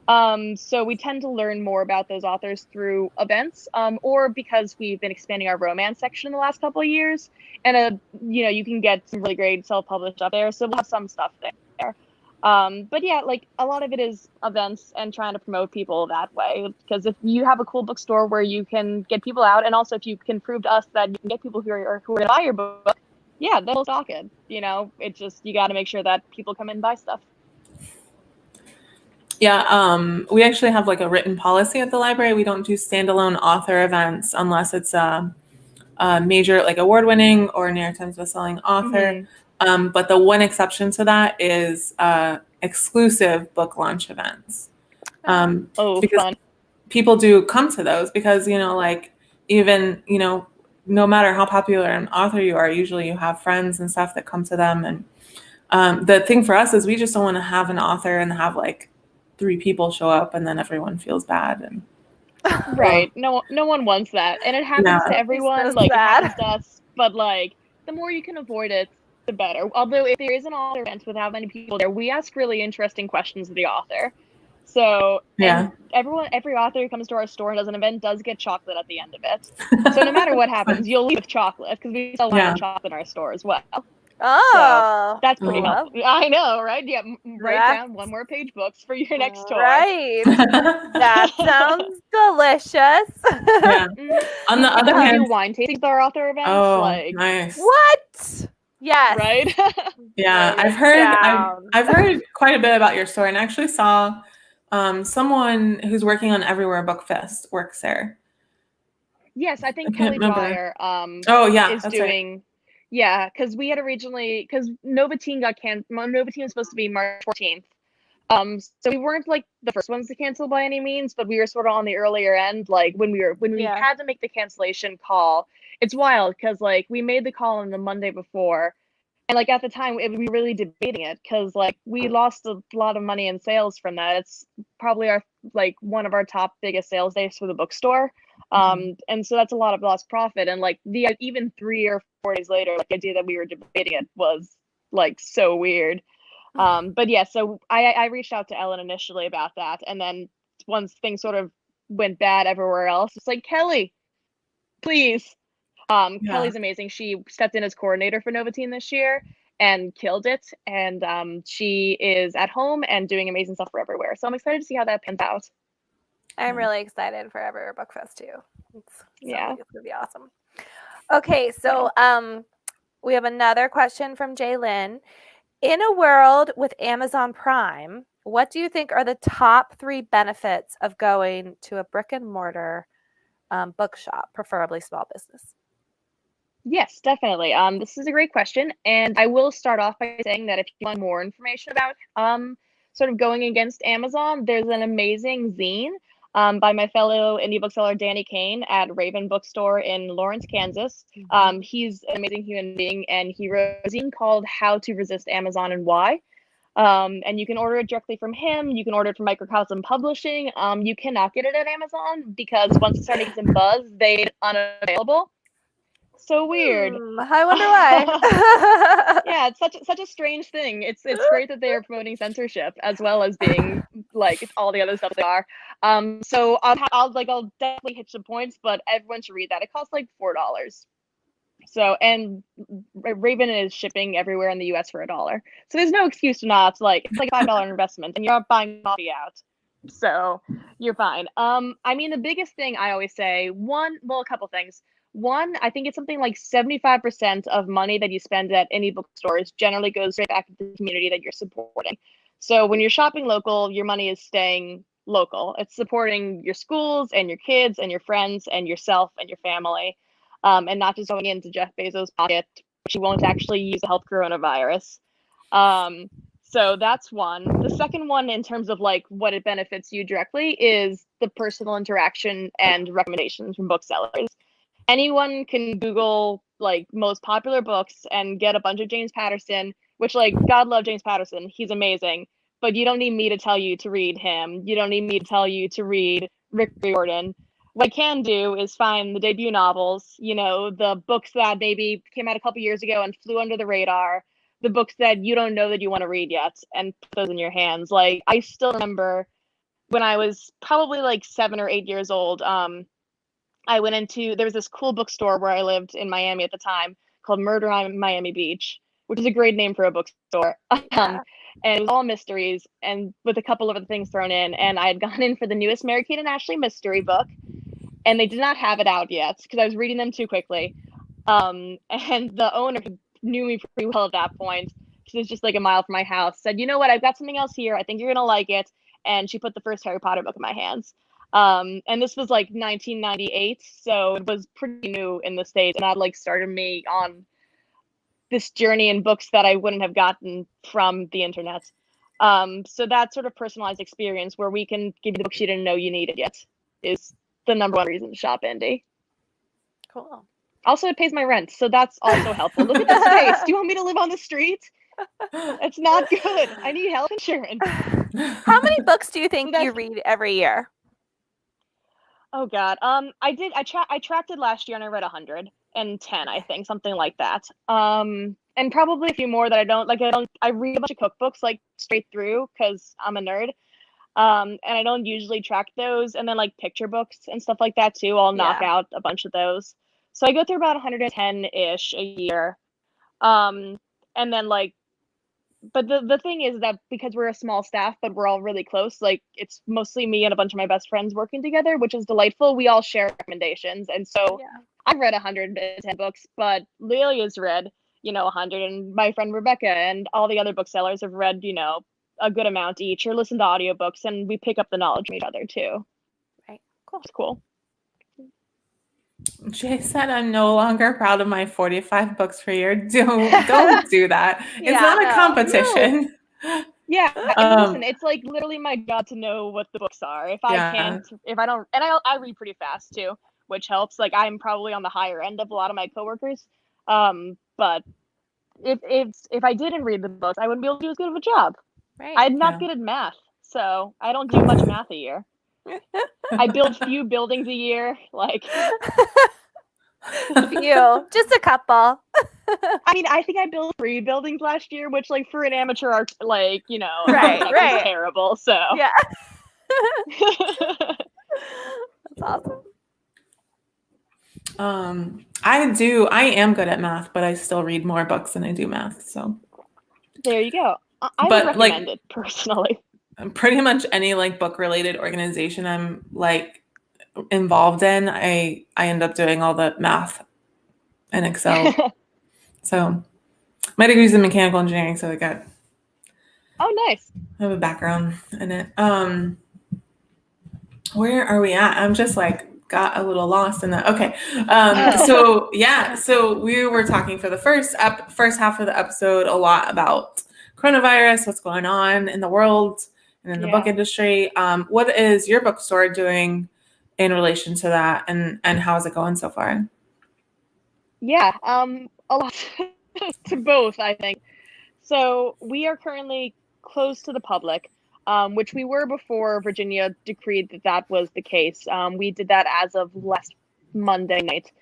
So we tend to learn more about those authors through events, or because we've been expanding our romance section in the last couple of years, and you can get some really great self-published stuff there. So we'll have some stuff there. But yeah, like a lot of it is events and trying to promote people that way. Because if you have a cool bookstore where you can get people out, and also if you can prove to us that you can get people who are going to buy your book, yeah, then we'll stock it. It just you got to make sure that people come in and buy stuff. Yeah, we actually have like a written policy at the library. We don't do standalone author events unless it's a major, like award-winning or New York Times bestselling author. But the one exception to that is exclusive book launch events. Because fun. People do come to those because, like even, no matter how popular an author you are, usually you have friends and stuff that come to them. And the thing for us is we just don't want to have an author and have like 3 people show up and then everyone feels bad. And right. No one wants that. And it happens to everyone. So like sad. It happens to us. But like the more you can avoid it, the better. Although if there is an author event with how many people there, we ask really interesting questions of the author. So and every author who comes to our store and does an event does get chocolate at the end of it. So no matter what happens, you'll leave with chocolate because we sell wine and chocolate in our store as well. Oh, so that's pretty helpful. I know, right? Yeah, write down 1 more page books for your next tour. Right. That sounds delicious. Yeah. On the other hand, do wine tastings with our author events. Oh, nice. What? Yes. Right. Yeah, I've heard quite a bit about your store, and actually saw someone who's working on Everywhere Book Fest works there. Yes, I think Kelly Dwyer is doing. Right. Yeah, because we had originally Novatine got canceled. Novatine was supposed to be March 14th. So we weren't like the first ones to cancel by any means, but we were sort of on the earlier end. Like when we had to make the cancellation call. It's wild because like we made the call on the Monday before, and like at the time we were really debating it because like we lost a lot of money in sales from that. It's probably one of our top biggest sales days for the bookstore. And so that's a lot of lost profit. And like even 3 or 4 days later, like the idea that we were debating it was like so weird. But yeah, so I reached out to Ellen initially about that, and then once things sort of went bad everywhere else, it's like, Kelly, please. Kelly's amazing. She stepped in as coordinator for Novatine this year and killed it. And she is at home and doing amazing stuff for Everywhere. So I'm excited to see how that pans out. I'm really excited for Everywhere Book Fest too. It's gonna be awesome. Okay, so We have another question from Jaylyn. In a world with Amazon Prime, what do you think are the top 3 benefits of going to a brick and mortar bookshop, preferably small business? Yes, definitely. This is a great question, and I will start off by saying that if you want more information about sort of going against Amazon, there's an amazing zine by my fellow indie bookseller Danny Kane at Raven Bookstore in Lawrence, Kansas. He's an amazing human being, and he wrote a zine called "How to Resist Amazon and Why." And you can order it directly from him. You can order it from Microcosm Publishing. You cannot get it at Amazon because once it started getting some buzz, they're unavailable. So weird. I wonder why. Yeah, it's such a strange thing. It's great that they are promoting censorship as well as being like all the other stuff they are. So I'll definitely hit some points, but everyone should read that. It costs like $4. So, and Raven is shipping everywhere in the US for $1. So there's no excuse to not. It's like a $5 investment, and you're not buying coffee out. So you're fine. I mean, the biggest thing I always say, a couple things. One, I think it's something like 75% of money that you spend at any bookstores generally goes right back to the community that you're supporting. So when you're shopping local, your money is staying local. It's supporting your schools and your kids and your friends and yourself and your family, and not just going into Jeff Bezos' pocket, which he won't actually use to help coronavirus. So that's one. The second one, in terms of like what it benefits you directly, is the personal interaction and recommendations from booksellers. Anyone can Google like most popular books and get a bunch of James Patterson, which, like, God love James Patterson. He's amazing. But you don't need me to tell you to read him. You don't need me to tell you to read Rick Riordan. What I can do is find the debut novels, the books that maybe came out a couple years ago and flew under the radar, the books that you don't know that you want to read yet, and put those in your hands. Like, I still remember when I was probably like 7 or 8 years old, there was this cool bookstore where I lived in Miami at the time called Murder on Miami Beach, which is a great name for a bookstore. And it was all mysteries and with a couple of other things thrown in. And I had gone in for the newest Mary-Kate and Ashley mystery book, and they did not have it out yet because I was reading them too quickly. And the owner, who knew me pretty well at that point, because it was just like a mile from my house, said, "You know what? I've got something else here. I think you're going to like it." And she put the first Harry Potter book in my hands. And this was like 1998, so it was pretty new in the States, and that like started me on this journey in books that I wouldn't have gotten from the internet. So that sort of personalized experience where we can give you the books you didn't know you needed yet is the number one reason to shop indie. Cool. Also, it pays my rent, so that's also helpful. Look at the space. Do you want me to live on the street? It's not good. I need health insurance. How many books do you think you read every year? Oh God. I tracked it last year and I read 110, I think, something like that. And probably a few more that I don't like. I read a bunch of cookbooks like straight through because I'm a nerd. And I don't usually track those. And then like picture books and stuff like that too. I'll knock out a bunch of those. So I go through about 110-ish a year. And then like, but the thing is that because we're a small staff, but we're all really close, like it's mostly me and a bunch of my best friends working together, which is delightful. We all share recommendations. And so I've read 110 books, but Lilia's read, 100, and my friend Rebecca and all the other booksellers have read, a good amount each, or listened to audiobooks, and we pick up the knowledge from each other too. Right. Cool. It's cool. Jay said, "I'm no longer proud of my 45 books per year." Don't do that. It's not a competition. No. Yeah, and listen, it's like literally my job to know what the books are. If I don't, and I read pretty fast too, which helps. Like I'm probably on the higher end of a lot of my coworkers. But if I didn't read the books, I wouldn't be able to do as good of a job. Right. I'm not good at math, so I don't do much math a year. I build few buildings a year, like few, just a couple. I mean, I think I built 3 buildings last year, which, like, for an amateur art, like, right, is terrible. So yeah, that's awesome. I am good at math, but I still read more books than I do math. So there you go. I would recommend it personally. Pretty much any like book related organization I'm like involved in, I end up doing all the math in Excel. So my degree's in mechanical engineering, so I nice. have a background in it. Where are we at? I'm just like got a little lost in that. Okay. So we were talking for the first half of the episode a lot about coronavirus, what's going on in the world and in the book industry. What is your bookstore doing in relation to that, and how is it going so far? Yeah, a lot to both, I think. So we are currently closed to the public, which we were before Virginia decreed that was the case. We did that as of last Monday night.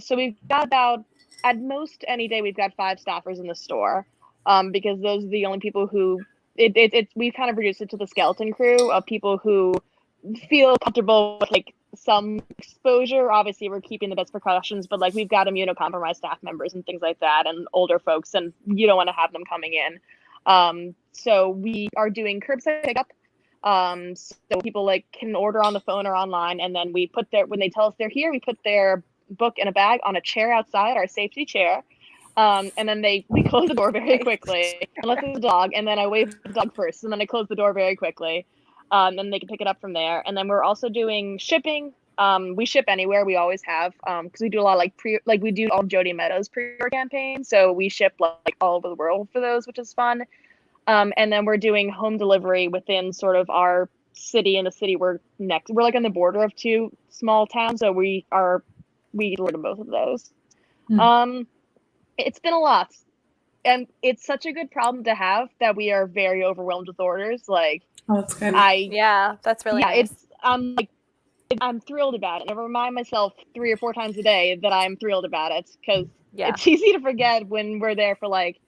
So we've got about, at most any day, we've got 5 staffers in the store, because those are the only people who, we've kind of reduced it to the skeleton crew of people who feel comfortable with like some exposure. Obviously, we're keeping the best precautions, but like we've got immunocompromised staff members and things like that, and older folks, and you don't want to have them coming in. So we are doing curbside pickup. So people like can order on the phone or online, and then we put when they tell us they're here, we put their book in a bag on a chair outside, our safety chair. And then we close the door very quickly, unless it's a dog, and then I wave the dog first, and then I close the door very quickly. And they can pick it up from there. And then we're also doing shipping. We ship anywhere. We always have, because we do a lot of we do all Jody Meadows pre-order campaigns. So we ship like all over the world for those, which is fun. And then we're doing home delivery within sort of our city, and the city we're like on the border of 2 small towns. So we deliver both of those. It's been a lot. And it's such a good problem to have that we are very overwhelmed with orders. Like, that's good. That's really nice. I'm thrilled about it. I remind myself 3 or 4 times a day that I'm thrilled about it, because it's easy to forget when we're there for like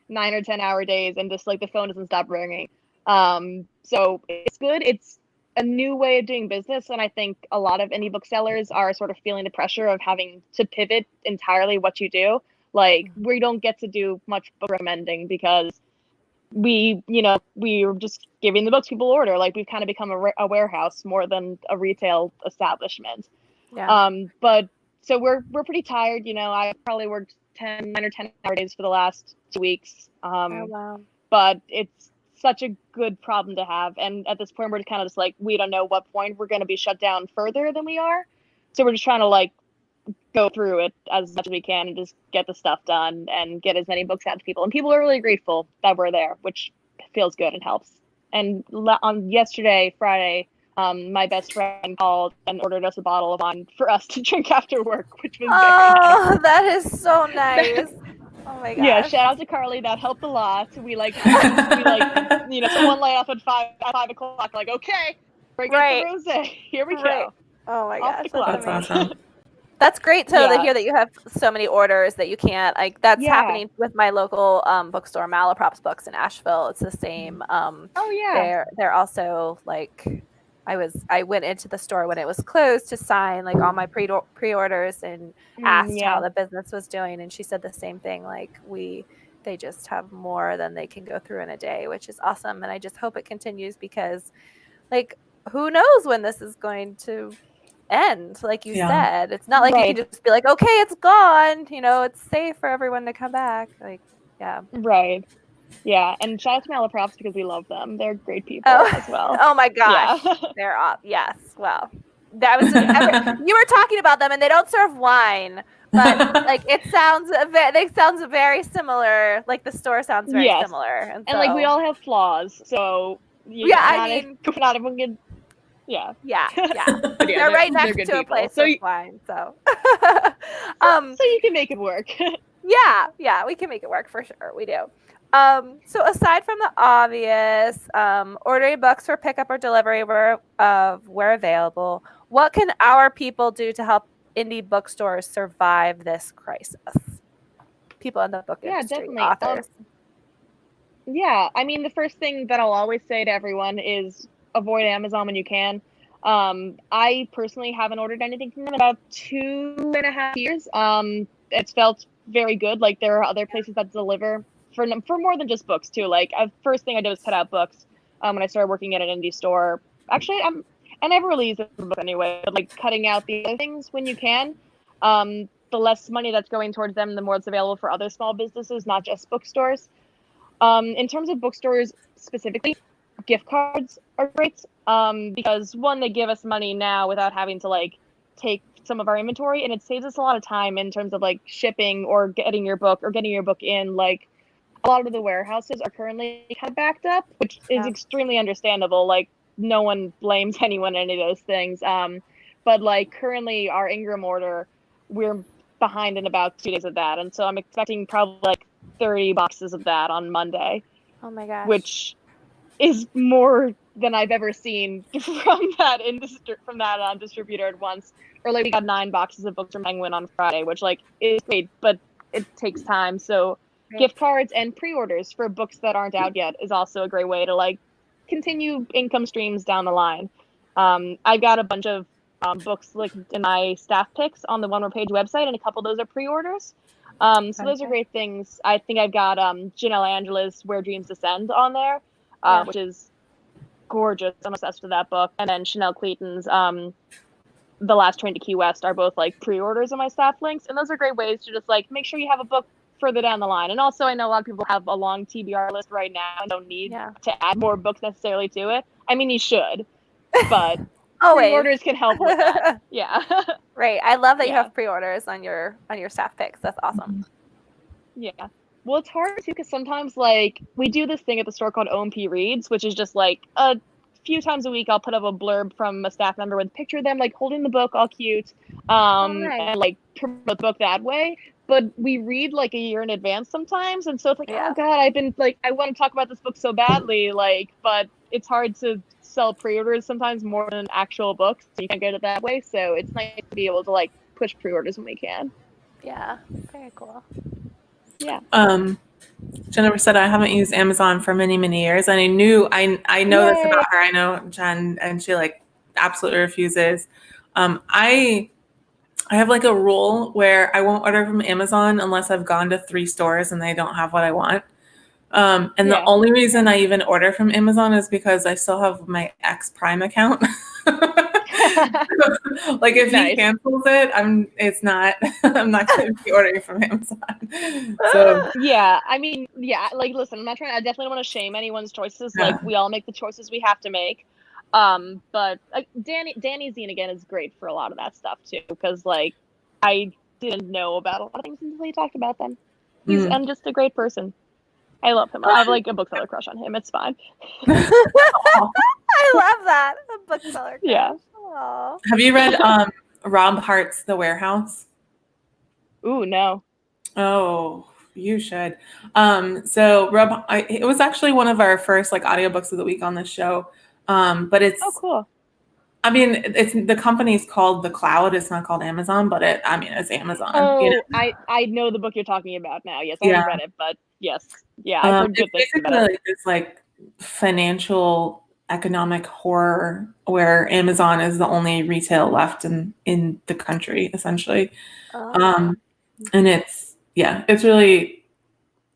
9 or 10 hour days and just like the phone doesn't stop ringing. So it's good. It's a new way of doing business, and I think a lot of indie booksellers are sort of feeling the pressure of having to pivot entirely what you do. Like, we don't get to do much book recommending because we're just giving the books people order. Like, we've kind of become a warehouse more than a retail establishment. But so we're pretty tired. I probably worked 9 or 10 hour days for the last 2 weeks. But it's such a good problem to have. And at this point, we're kind of just like, we don't know what point we're going to be shut down further than we are. So we're just trying to like go through it as much as we can and just get the stuff done and get as many books out to people. And people are really grateful that we're there, which feels good and helps. And on yesterday, Friday, my best friend called and ordered us a bottle of wine for us to drink after work, which was very nice. That is so nice. Oh my gosh. Yeah, shout out to Carly. That helped a lot. We someone light up at 5 o'clock, like, okay, bring out the rosé. Here we go. Oh my gosh. That's awesome. That's great to hear that you have so many orders that you can't, like, that's happening with my local bookstore, Malaprop's Books in Asheville. It's the same. They're also like, I went into the store when it was closed to sign like all my pre-orders and asked how the business was doing, and she said the same thing. Like, they just have more than they can go through in a day, which is awesome. And I just hope it continues, because like, who knows when this is going to end. Like you said, it's not like you can just be like, okay, it's gone, it's safe for everyone to come back. Like, right. Yeah, and shout out to Malaprops, because we love them. They're great people as well. Oh my gosh. They're off. Yes. Well, that was you were talking about them, and they don't serve wine, but like they sounds very similar. Like, the store sounds very similar, and like we all have flaws, so not everyone can. Yeah. They're right next to a place with wine, so so you can make it work. yeah, we can make it work for sure. We do. So aside from the obvious, ordering books for pickup or delivery where available, what can our people do to help indie bookstores survive this crisis? People in the book industry, definitely. Authors. I mean, the first thing that I'll always say to everyone is avoid Amazon when you can. I personally haven't ordered anything from them in about 2.5 years. It's felt very good. Like, there are other places that deliver for more than just books too. Like, first thing I did was cut out books when I started working at an indie store. Actually, I never really use it for books anyway, but like cutting out the other things when you can. But the less money that's going towards them, the more it's available for other small businesses, not just bookstores. In terms of bookstores specifically, gift cards are great because one, they give us money now without having to like take some of our inventory, and it saves us a lot of time in terms of like shipping or getting your book in. Like a lot of the warehouses are currently kind of backed up, which is extremely understandable. Like no one blames anyone any of those things. But like currently our Ingram order, we're behind in about 2 days of that, and so I'm expecting probably like 30 boxes of that on Monday. Oh my gosh. Which is more than I've ever seen from that distributor at once. Or like we got 9 boxes of books from Penguin on Friday, which like is great, but it takes time. So gift cards and pre-orders for books that aren't out yet is also a great way to like continue income streams down the line. I've got a bunch of books like in my staff picks on the One More Page website, and a couple of those are pre-orders. So those are great things. I think I've got Janelle Angela's Where Dreams Descend on there, which is gorgeous. I'm obsessed with that book. And then Chanel Clayton's The Last Train to Key West are both like pre-orders on my staff links, and those are great ways to just like make sure you have a book further down the line. And also I know a lot of people have a long TBR list right now and don't need to add more books necessarily to it. I mean, you should, but pre-orders can help with that. Yeah. Right. I love that you have pre-orders on your staff picks. That's awesome. Yeah. Well, it's hard too because sometimes like we do this thing at the store called OMP Reads, which is just like a few times a week I'll put up a blurb from a staff member with a picture of them like holding the book all cute, and like promote the book that way. But we read like a year in advance sometimes, and so it's like, oh god, I've been like, I want to talk about this book so badly, like, but it's hard to sell pre-orders sometimes more than actual books, so you can't get it that way. So it's nice to be able to like push pre-orders when we can. Yeah, very cool. Yeah. Jennifer said I haven't used Amazon for many, many years, and I know this about her. I know Jen, and she like absolutely refuses. I have like a rule where I won't order from Amazon unless I've gone to 3 stores and they don't have what I want. And the only reason I even order from Amazon is because I still have my X Prime account. Like if he cancels it, I'm not going to be ordering from Amazon. So yeah, I mean, like listen, I definitely don't want to shame anyone's choices. Like we all make the choices we have to make. But Danny Zine again is great for a lot of that stuff too, because like I didn't know about a lot of things until he talked about them. He's just a great person. I love him. I have like a bookseller crush on him. It's fine. I love that. A bookseller crush. Yeah. Aww. Have you read Rob Hart's The Warehouse? Ooh, no. Oh, you should. So Rob, it was actually one of our first like audiobooks of the week on this show. But it's cool. I mean, it's the company's called The Cloud. It's not called Amazon, but it's Amazon. Oh, you know? I know the book you're talking about now. Yes, I haven't read it, but yes, I've heard good things about it. Like this like financial economic horror where Amazon is the only retail left in the country, essentially. And it's really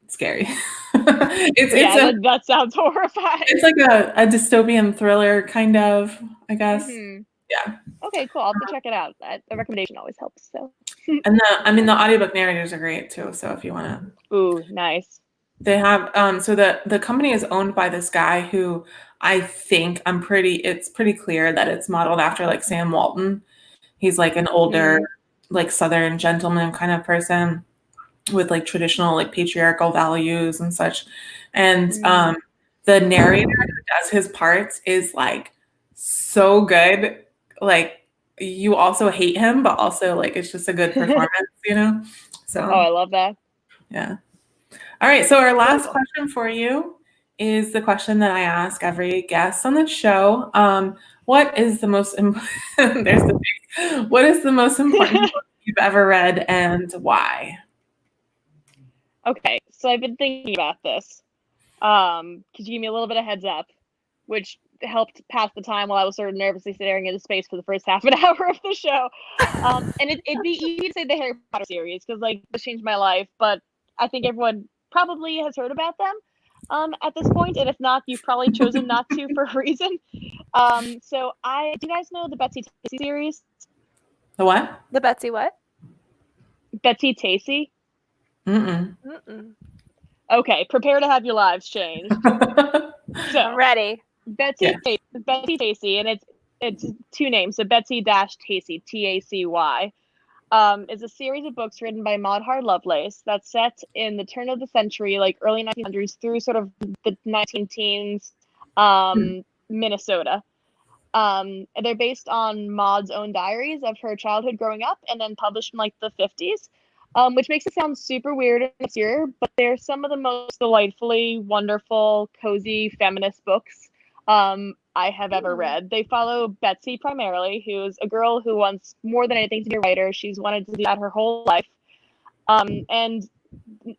scary. That sounds horrifying. It's like a dystopian thriller, kind of, I guess. Mm-hmm. Yeah. Okay, cool. I'll have to check it out. A recommendation always helps. So. And the audiobook narrators are great too. So if you want to. Ooh, nice. They have so the company is owned by this guy who I think it's pretty clear that it's modeled after like Sam Walton. He's like an older like Southern gentleman kind of person with like traditional like patriarchal values and such. And the narrator who does his parts is like so good. Like you also hate him, but also like it's just a good performance, you know? So I love that. Yeah. All right. So our last question for you is the question that I ask every guest on the show. What is the most important what is the most important book you've ever read and why? Okay, so I've been thinking about this. Could you give me a little bit of heads up, which helped pass the time while I was sort of nervously staring into space for the first half an hour of the show. And it'd be easy to say the Harry Potter series because like it changed my life, but I think everyone probably has heard about them at this point, and if not, you've probably chosen not to for a reason. So do you guys know the Betsy series? The what? The Betsy what? Betsy Tacy? Mm-mm. Mm-mm. Okay, prepare to have your lives changed. I'm So ready. Betsy Yeah. Betsy Tacy, and it's two names. So Betsy Tacy, Tacy, is a series of books written by Maud Hart Lovelace that's set in the turn of the century, like early 1900s through sort of the 19 teens, Minnesota. They're based on Maud's own diaries of her childhood growing up, and then published in like the 50s. Which makes it sound super weird and obscure, but they're some of the most delightfully wonderful, cozy feminist books I have ever read. They follow Betsy primarily, who's a girl who wants more than anything to be a writer. She's wanted to do that her whole life. And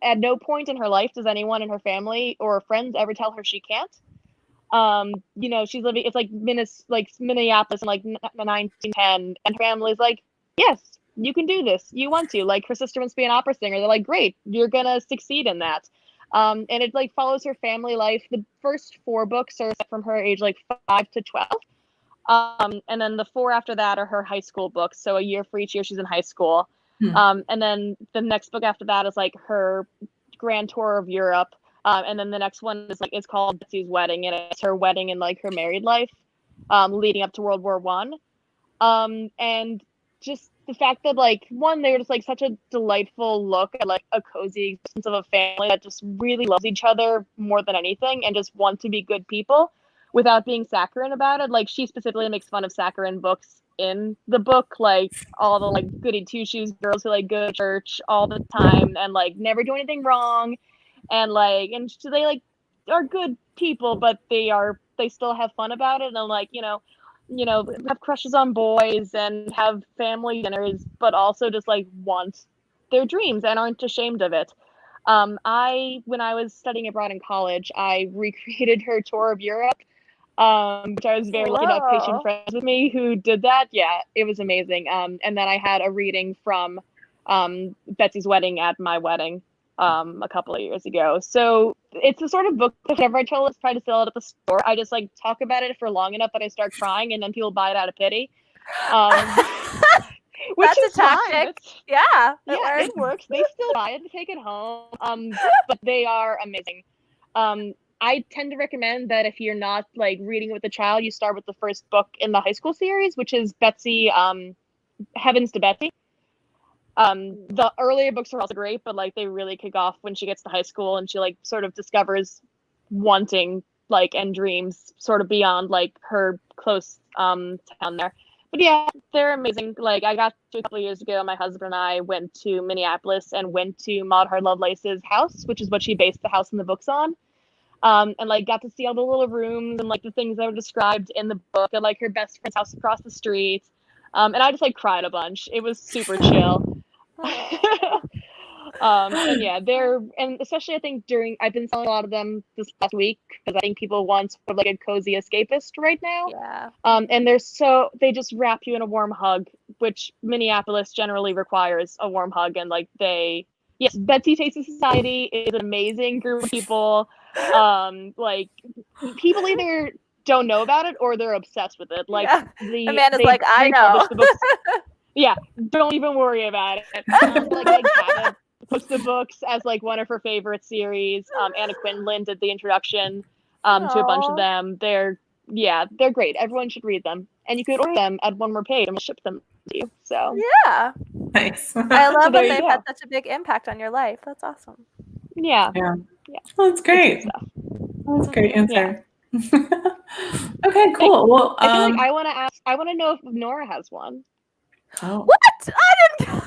at no point in her life does anyone in her family or friends ever tell her she can't. She's living, it's like Minneapolis in like 1910, and her family's like, yes, you can do this. You want to. Like, her sister wants to be an opera singer. They're like, great, you're gonna succeed in that. And it like follows her family life. The first 4 books are from her age like 5 to 12. And then the 4 after that are her high school books. So a year for each year she's in high school. And then the next book after that is like her grand tour of Europe. And then the next one is like, it's called Betsy's Wedding, and it's her wedding and like her married life, leading up to World War I. And just the fact that like, one, they're just like such a delightful look at like a cozy existence of a family that just really loves each other more than anything and just want to be good people without being saccharine about it. Like, she specifically makes fun of saccharine books in the book, like all the like goody two shoes girls who like go to church all the time and like never do anything wrong. And like, and so they like are good people, but they still have fun about it, and like, have crushes on boys and have family dinners, but also just like want their dreams and aren't ashamed of it. When I was studying abroad in college, I recreated her tour of Europe, which I was very lucky to have patient friends with me who did that. Yeah, it was amazing. And then I had a reading from Betsy's Wedding at my wedding a couple of years ago. So it's the sort of book that whenever I try to sell it at the store, I just like talk about it for long enough that I start crying, and then people buy it out of pity. Which That's is a tactic. fine. Yeah, it works. They still buy it to take it home. But they are amazing. I tend to recommend that if you're not like reading with a child, you start with the first book in the high school series, which is Betsy, Heavens to Betsy. The earlier books are also great, but like they really kick off when she gets to high school and she like sort of discovers wanting like and dreams sort of beyond like her close town there. But yeah, they're amazing. Like, I got to a couple of years ago, my husband and I went to Minneapolis and went to Maud Hart Lovelace's house, which is what she based the house and the books on. And like got to see all the little rooms and like the things that were described in the book, and like her best friend's house across the street. And I just like cried a bunch. It was super chill. And yeah, and especially I think I've been selling a lot of them this last week because I think people want sort of like a cozy escapist right now. Yeah. And they just wrap you in a warm hug, which Minneapolis generally requires a warm hug. And like yes, Betsy Tacy Society is an amazing group of people. Like, people either don't know about it or they're obsessed with it. Like, Amanda's like, I know. The books. Yeah, don't even worry about it. Like Cabot puts the books as like one of her favorite series. Anna Quindlen did the introduction to a bunch of them. They're great. Everyone should read them, and you could order them at One More Page, and we'll ship them to you. So yeah, nice. I love that they've had such a big impact on your life. That's awesome. Yeah. Well, that's great. That's a great answer. Yeah. Okay, cool. Well, I want to know if Nora has one. Oh. What? I didn't.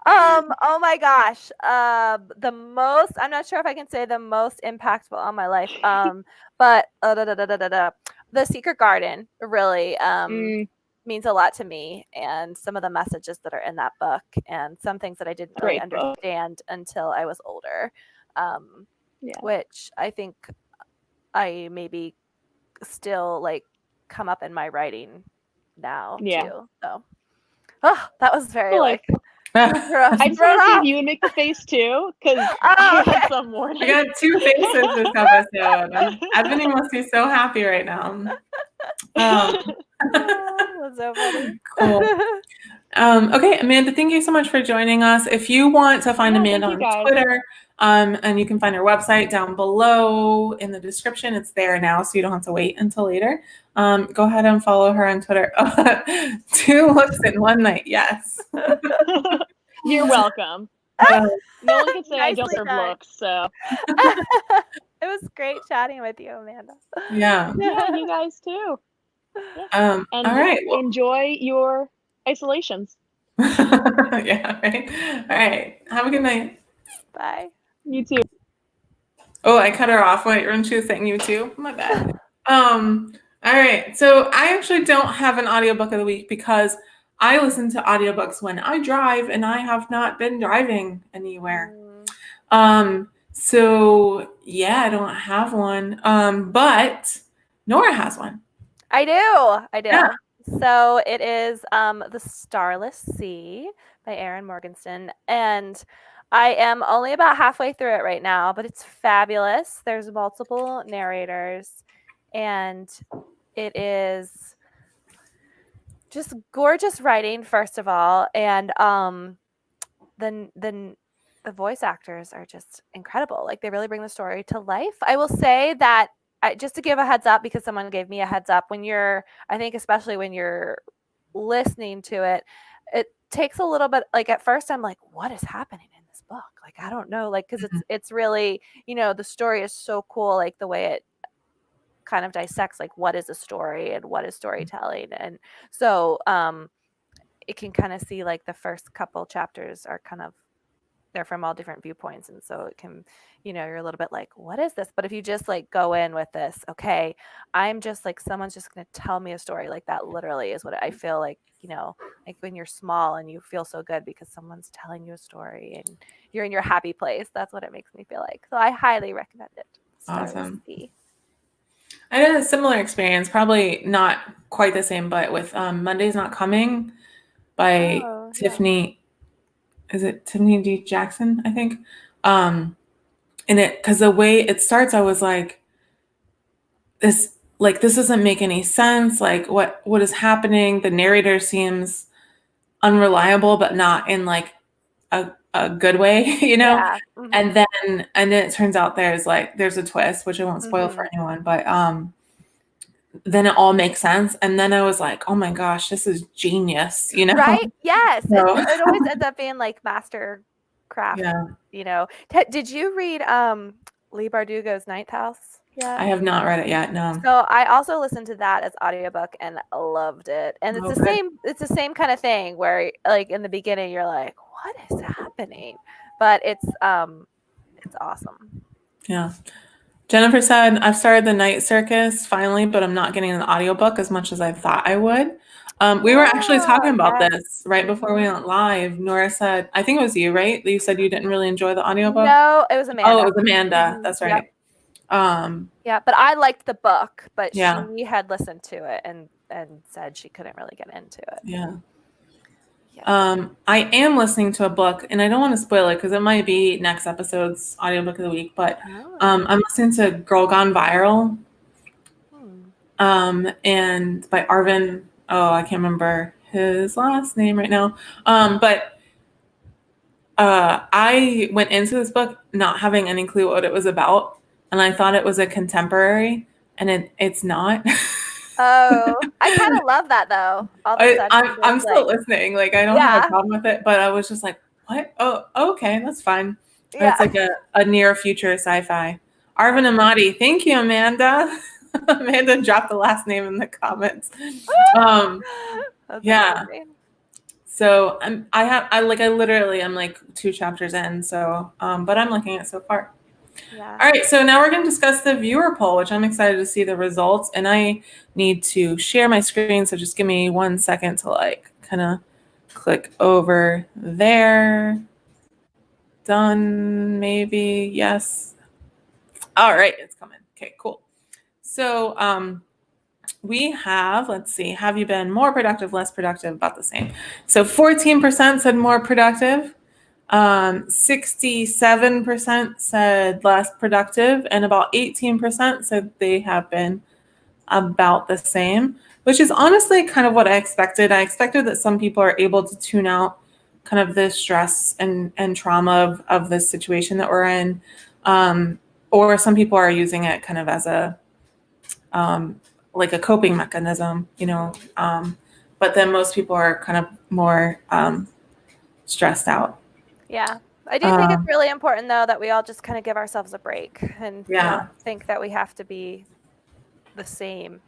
Oh my gosh. I'm not sure if I can say the most impactful on my life. But The Secret Garden really means a lot to me, and some of the messages that are in that book, and some things that I didn't really understand until I was older. Which I think I maybe still like come up in my writing now too. So that was very like I just want to see if you would make the face too, because I had some warning. I got 2 faces this episode. Ebony must be so happy right now. That's so funny. Cool. Okay, Amanda, thank you so much for joining us. If you want to find Yeah, Amanda thank you, on guys. Twitter, and you can find her website down below in the description. It's there now, so you don't have to wait until later. Go ahead and follow her on Twitter. 2 looks in one night, yes. You're welcome. Uh, No one can say I don't Nicely serve done. looks, so. It was great chatting with you, Amanda. yeah. Yeah, you guys too. Yeah. All And right. Well, enjoy your isolations. yeah, right. All right. Have a good night. Bye. You too. Oh, I cut her off when she was saying you too. My bad. All right. So I actually don't have an audiobook of the week because I listen to audiobooks when I drive and I have not been driving anywhere. So yeah, I don't have one. But Nora has one. I do. Yeah. So it is The Starless Sea by Erin Morgenstern. And I am only about halfway through it right now, but it's fabulous. There's multiple narrators, and it is just gorgeous writing, first of all. And the voice actors are just incredible. Like, they really bring the story to life. I will say that just to give a heads up, because someone gave me a heads up, I think especially when you're listening to it, it takes a little bit, like, at first I'm like, what is happening in this book? Like, I don't know, like, because it's really, the story is so cool, like the way it kind of dissects, like, what is a story and what is storytelling. And so it can kind of see, like, the first couple chapters are kind of, they're from all different viewpoints, and so it can, you're a little bit like, what is this? But if you just, like, go in with this, okay, I'm just, like, someone's just going to tell me a story, like, that literally is what I feel like, like when you're small and you feel so good because someone's telling you a story and you're in your happy place. That's what it makes me feel like. So I highly recommend it. Awesome. Sea. I had a similar experience, probably not quite the same, but with Monday's Not Coming by Tiffany. Is it Tiffany D. Jackson, I think? And because the way it starts, I was like, this doesn't make any sense. Like, what is happening? The narrator seems unreliable, but not in, like, a good way, Yeah. Mm-hmm. And then it turns out there's a twist, which I won't spoil for anyone, but then it all makes sense. And then I was like, oh my gosh, this is genius, Right? Yes. So. It always ends up being like master craft. Yeah. Did you read Leigh Bardugo's Ninth House yet? I have not read it yet. No. So I also listened to that as audiobook and loved it. And it's the same kind of thing where, like, in the beginning you're like, what is happening? But it's awesome. Yeah. Jennifer said, I've started the Night Circus finally, but I'm not getting an audiobook as much as I thought I would. We were actually talking about this right before we went live. Nora said, I think it was you, right? You said you didn't really enjoy the audiobook? No, it was Amanda. Oh, it was Amanda. That's right. Yep. Yeah, but I liked the book, but she had listened to it and said she couldn't really get into it. Yeah. I am listening to a book, and I don't want to spoil it because it might be next episode's audiobook of the week, but I'm listening to Girl Gone Viral, and by Arvin. Oh, I can't remember his last name right now. But I went into this book not having any clue what it was about, and I thought it was a contemporary, and it's not. Oh, I kind of love that though. I'm still listening. Like, I don't have a problem with it, but I was just like, what? Oh, okay, that's fine. Yeah. It's like a near future sci-fi. Arvin Amati. Thank you, Amanda. Amanda dropped the last name in the comments. Yeah. Amazing. So I'm like 2 chapters in. So, but I'm liking it so far. Yeah. All right, so now we're going to discuss the viewer poll, which I'm excited to see the results. And I need to share my screen, so just give me 1 second to, like, kind of click over there. Done, maybe, yes. All right, it's coming. Okay, cool. So we have, let's see, have you been more productive, less productive, about the same. So 14% said more productive. 67% said less productive, and about 18% said they have been about the same, which is honestly kind of what I expected. I expected that some people are able to tune out kind of the stress and trauma of this situation that we're in. Or some people are using it kind of as a like a coping mechanism, but then most people are kind of more stressed out. Yeah. I do think it's really important, though, that we all just kind of give ourselves a break and not think that we have to be the same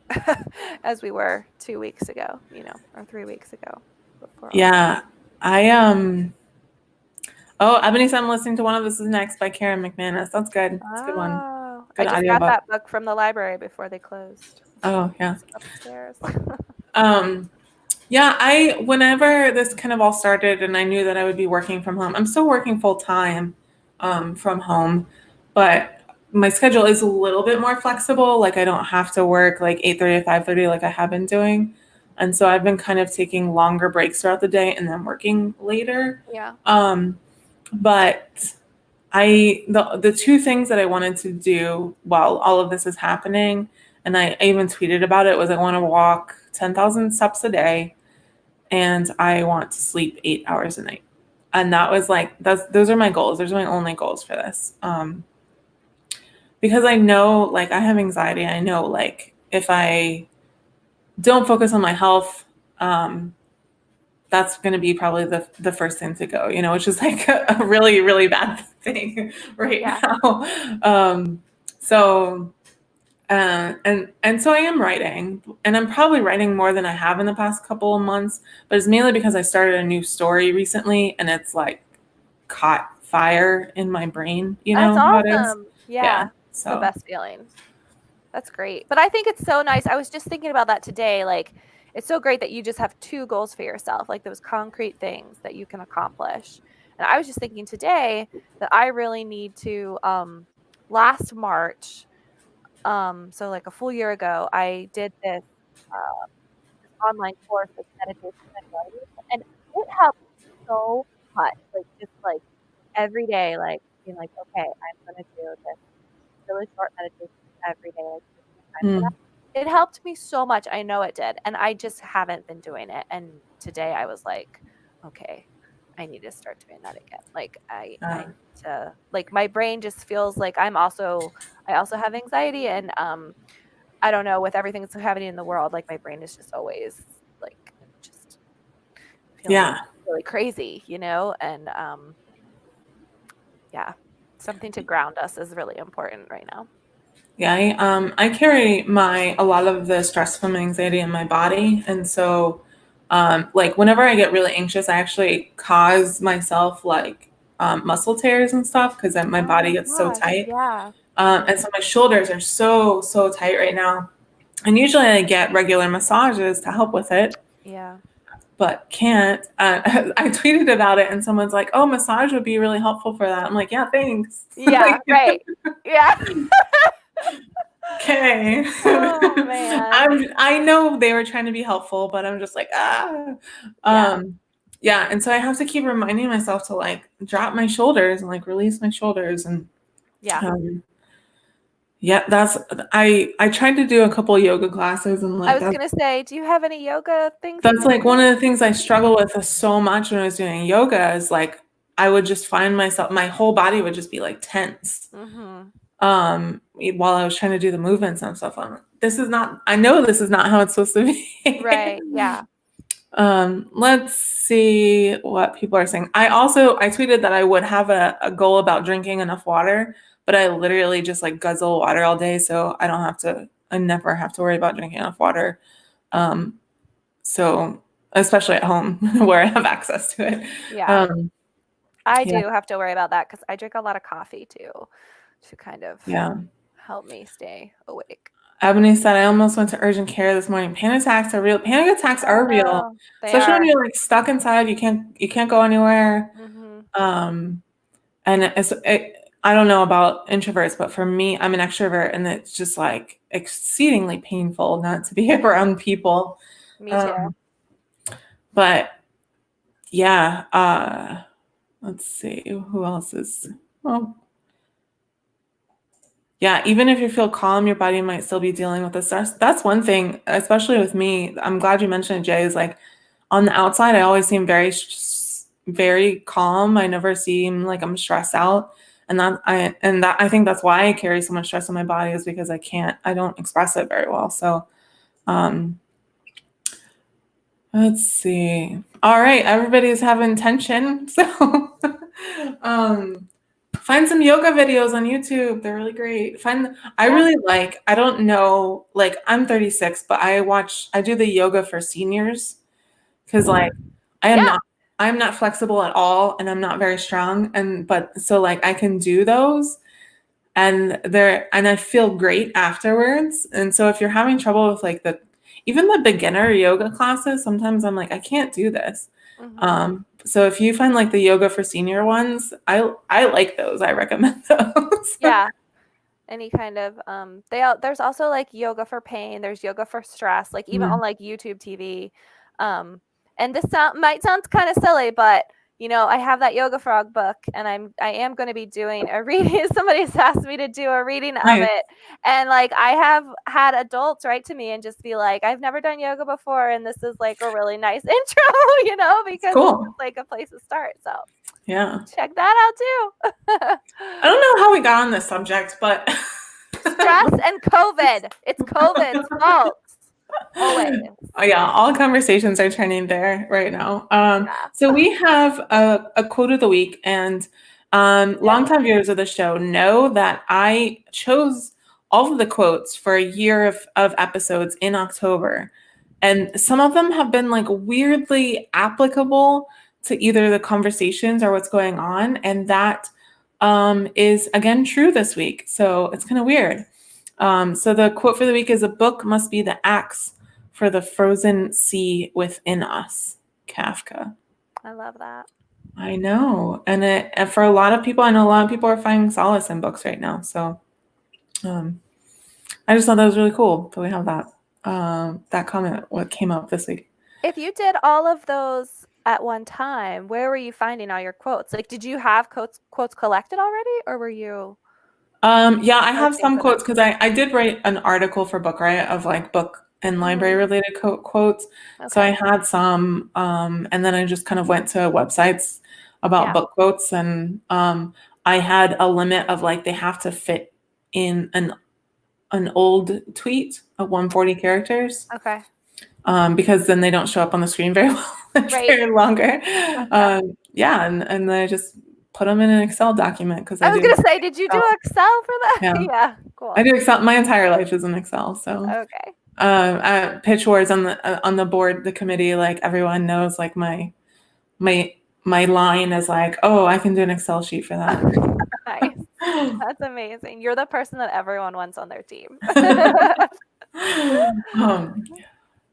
as we were 2 weeks ago, or 3 weeks ago. Yeah. Ebony said I'm listening to One of This Is Next by Karen McManus. That's good. That's a good one. Good I just got that book from the library before they closed. Oh, yeah. It's upstairs. Yeah, whenever this kind of all started and I knew that I would be working from home, I'm still working full time from home, but my schedule is a little bit more flexible. Like I don't have to work like 8:30 to 5:30 like I have been doing. And so I've been kind of taking longer breaks throughout the day and then working later. Yeah. But the two things that I wanted to do while all of this is happening, and I even tweeted about it, was I want to walk 10,000 steps a day and I want to sleep 8 hours a night. And that was like, those are my goals. Those are my only goals for this. Because I know like I have anxiety. I know like if I don't focus on my health, that's going to be probably the first thing to go, which is like a really, really bad thing right now. So I am writing, and I'm probably writing more than I have in the past couple of months, but it's mainly because I started a new story recently and it's like caught fire in my brain, That's how it awesome. is? Yeah. So the best feeling. That's great. But I think it's so nice. I was just thinking about that today. Like, it's so great that you just have 2 goals for yourself, like those concrete things that you can accomplish. And I was just thinking today that I really need to, last March, so like a full year ago, I did this online course with meditation and writing, and it helped so much. Like just like every day, like being like, okay, I'm gonna do this really short meditation every day. Like, time for that. It helped me so much. I know it did, and I just haven't been doing it. And today I was like, okay, I need to start doing that again. Like I need to, like my brain just feels like I also have anxiety, and I don't know, with everything that's happening in the world, like my brain is just always like just feeling really crazy, and something to ground us is really important right now. Yeah, I carry a lot of the stress from anxiety in my body, and so like whenever I get really anxious, I actually cause myself like muscle tears and stuff because my body gets so tight. Yeah. And so my shoulders are so tight right now. And usually I get regular massages to help with it. Yeah. But can't. I tweeted about it and someone's like, oh, massage would be really helpful for that. I'm like, yeah, thanks. Yeah, right. Yeah. Okay. Oh, man. I know they were trying to be helpful, but I'm just like, yeah. And so I have to keep reminding myself to like drop my shoulders and like release my shoulders. And I tried to do a couple of yoga classes and like I was gonna say, do you have any yoga things? That's like one of the things I struggle with so much when I was doing yoga is like I would just find myself, my whole body would just be like tense. While I was trying to do the movements and stuff. I know this is not how it's supposed to be. Right. Yeah. Let's see what people are saying. I tweeted that I would have a goal about drinking enough water, but I literally just like guzzle water all day. So I never have to worry about drinking enough water. So especially at home where I have access to it. Yeah. I do have to worry about that because I drink a lot of coffee too, to kind of help me stay awake. Ebony said, I almost went to urgent care this morning. Panic attacks are real. Panic attacks are real. Especially when you're like stuck inside, you can't go anywhere. And I don't know about introverts, but for me, I'm an extrovert and it's just like exceedingly painful not to be around people. Me too. But yeah, let's see who else is. Well, Yeah, even if you feel calm, your body might still be dealing with the stress. That's one thing, especially with me. I'm glad you mentioned it, Jay, is like on the outside, I always seem very calm. I never seem like I'm stressed out. And that I think that's why I carry so much stress in my body, is because I don't express it very well. So let's see. All right, everybody's having tension. So find some yoga videos on YouTube. They're really great. I don't know, like I'm 36, but I do the yoga for seniors because like I am Yeah. not I'm not flexible at all and I'm not very strong. But so like I can do those and I feel great afterwards. And so if you're having trouble with like even the beginner yoga classes, sometimes I'm like, I can't do this. So if you find like the yoga for senior ones, I like those. I recommend those. Yeah. Any kind of there's also like yoga for pain, there's yoga for stress, like even on like YouTube TV. And this might sound kind of silly, but I have that Yoga Frog book, and I am going to be doing a reading. Somebody's asked me to do a reading of it, and like I have had adults write to me and just be like, I've never done yoga before, and this is like a really nice intro, because Cool. it's like a place to start. So yeah, check that out too. I don't know how we got on this subject, but stress and COVID. It's COVID's fault. Always. Yeah, all conversations are turning there right now. So we have a quote of the week, and longtime viewers of the show know that I chose all of the quotes for a year of episodes in October. And some of them have been like weirdly applicable to either the conversations or what's going on. And that is again true this week. So it's kind of weird. So the quote for the week is, "A book must be the axe for the frozen sea within us." Kafka. I love that. I know. And for a lot of people, I know a lot of people are finding solace in books right now. So I just thought that was really cool that we have that comment, what came up this week. If you did all of those at one time, where were you finding all your quotes? Like, did you have quotes collected already, or were you? Yeah, I have some quotes because I did write an article for Book Riot of like book and library related quotes. Okay. So I had some, and then I just kind of went to websites about book quotes, and I had a limit of like they have to fit in an old tweet of 140 characters. Okay. Because then they don't show up on the screen very well. They're longer. Yeah, and then I just put them in an Excel document because I was gonna say, did you do Excel for that? Yeah, cool. I do Excel. My entire life is in Excel. So okay. At Pitch Wars on the board, the committee, like everyone knows, like my line is like, oh, I can do an Excel sheet for that. Nice. That's amazing. You're the person that everyone wants on their team.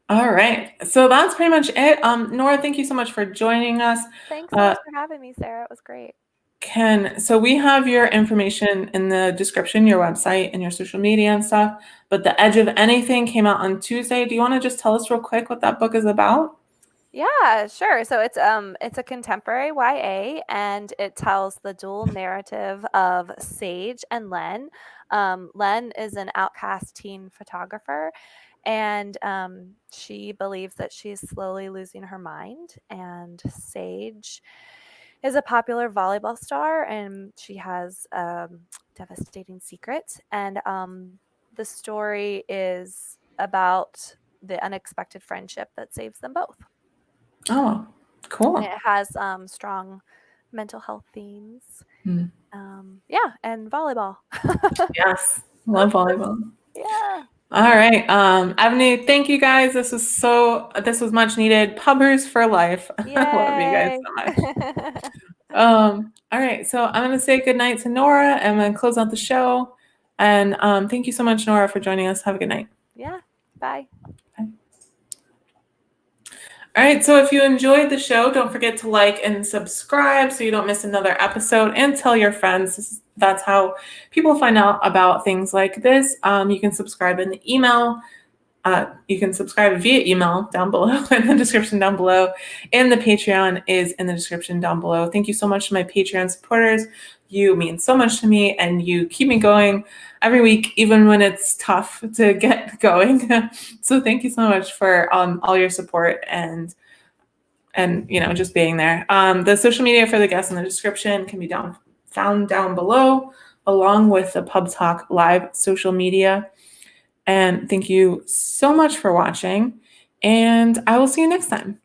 All right. So that's pretty much it. Nora, thank you so much for joining us. Thanks so much for having me, Sarah. It was great. So we have your information in the description, your website and your social media and stuff, but The Edge of Anything came out on Tuesday. Do you want to just tell us real quick what that book is about? Yeah, sure. So it's a contemporary YA, and it tells the dual narrative of Sage and Len. Len is an outcast teen photographer, and she believes that she's slowly losing her mind. And Sage is a popular volleyball star, and she has devastating secret. And the story is about the unexpected friendship that saves them both. Oh, cool. And it has strong mental health themes. And volleyball. Yes, love volleyball. Yeah. All right. Avni, thank you guys. This was much needed. Pubbers for life. I love you guys so much. All right. So I'm going to say good night to Nora, and I'm going to close out the show. And thank you so much, Nora, for joining us. Have a good night. Yeah. Bye. All right, so if you enjoyed the show, don't forget to like and subscribe so you don't miss another episode, and tell your friends. That's how people find out about things like this. You can subscribe in the email. You can subscribe via email down below in the description down below, and the Patreon is in the description down below. Thank you so much to my Patreon supporters, You mean so much to me, and you keep me going every week, even when it's tough to get going. So thank you so much for all your support and just being there. The social media for the guests in the description can be found down below, along with the PubTalk Live social media. And thank you so much for watching, and I will see you next time.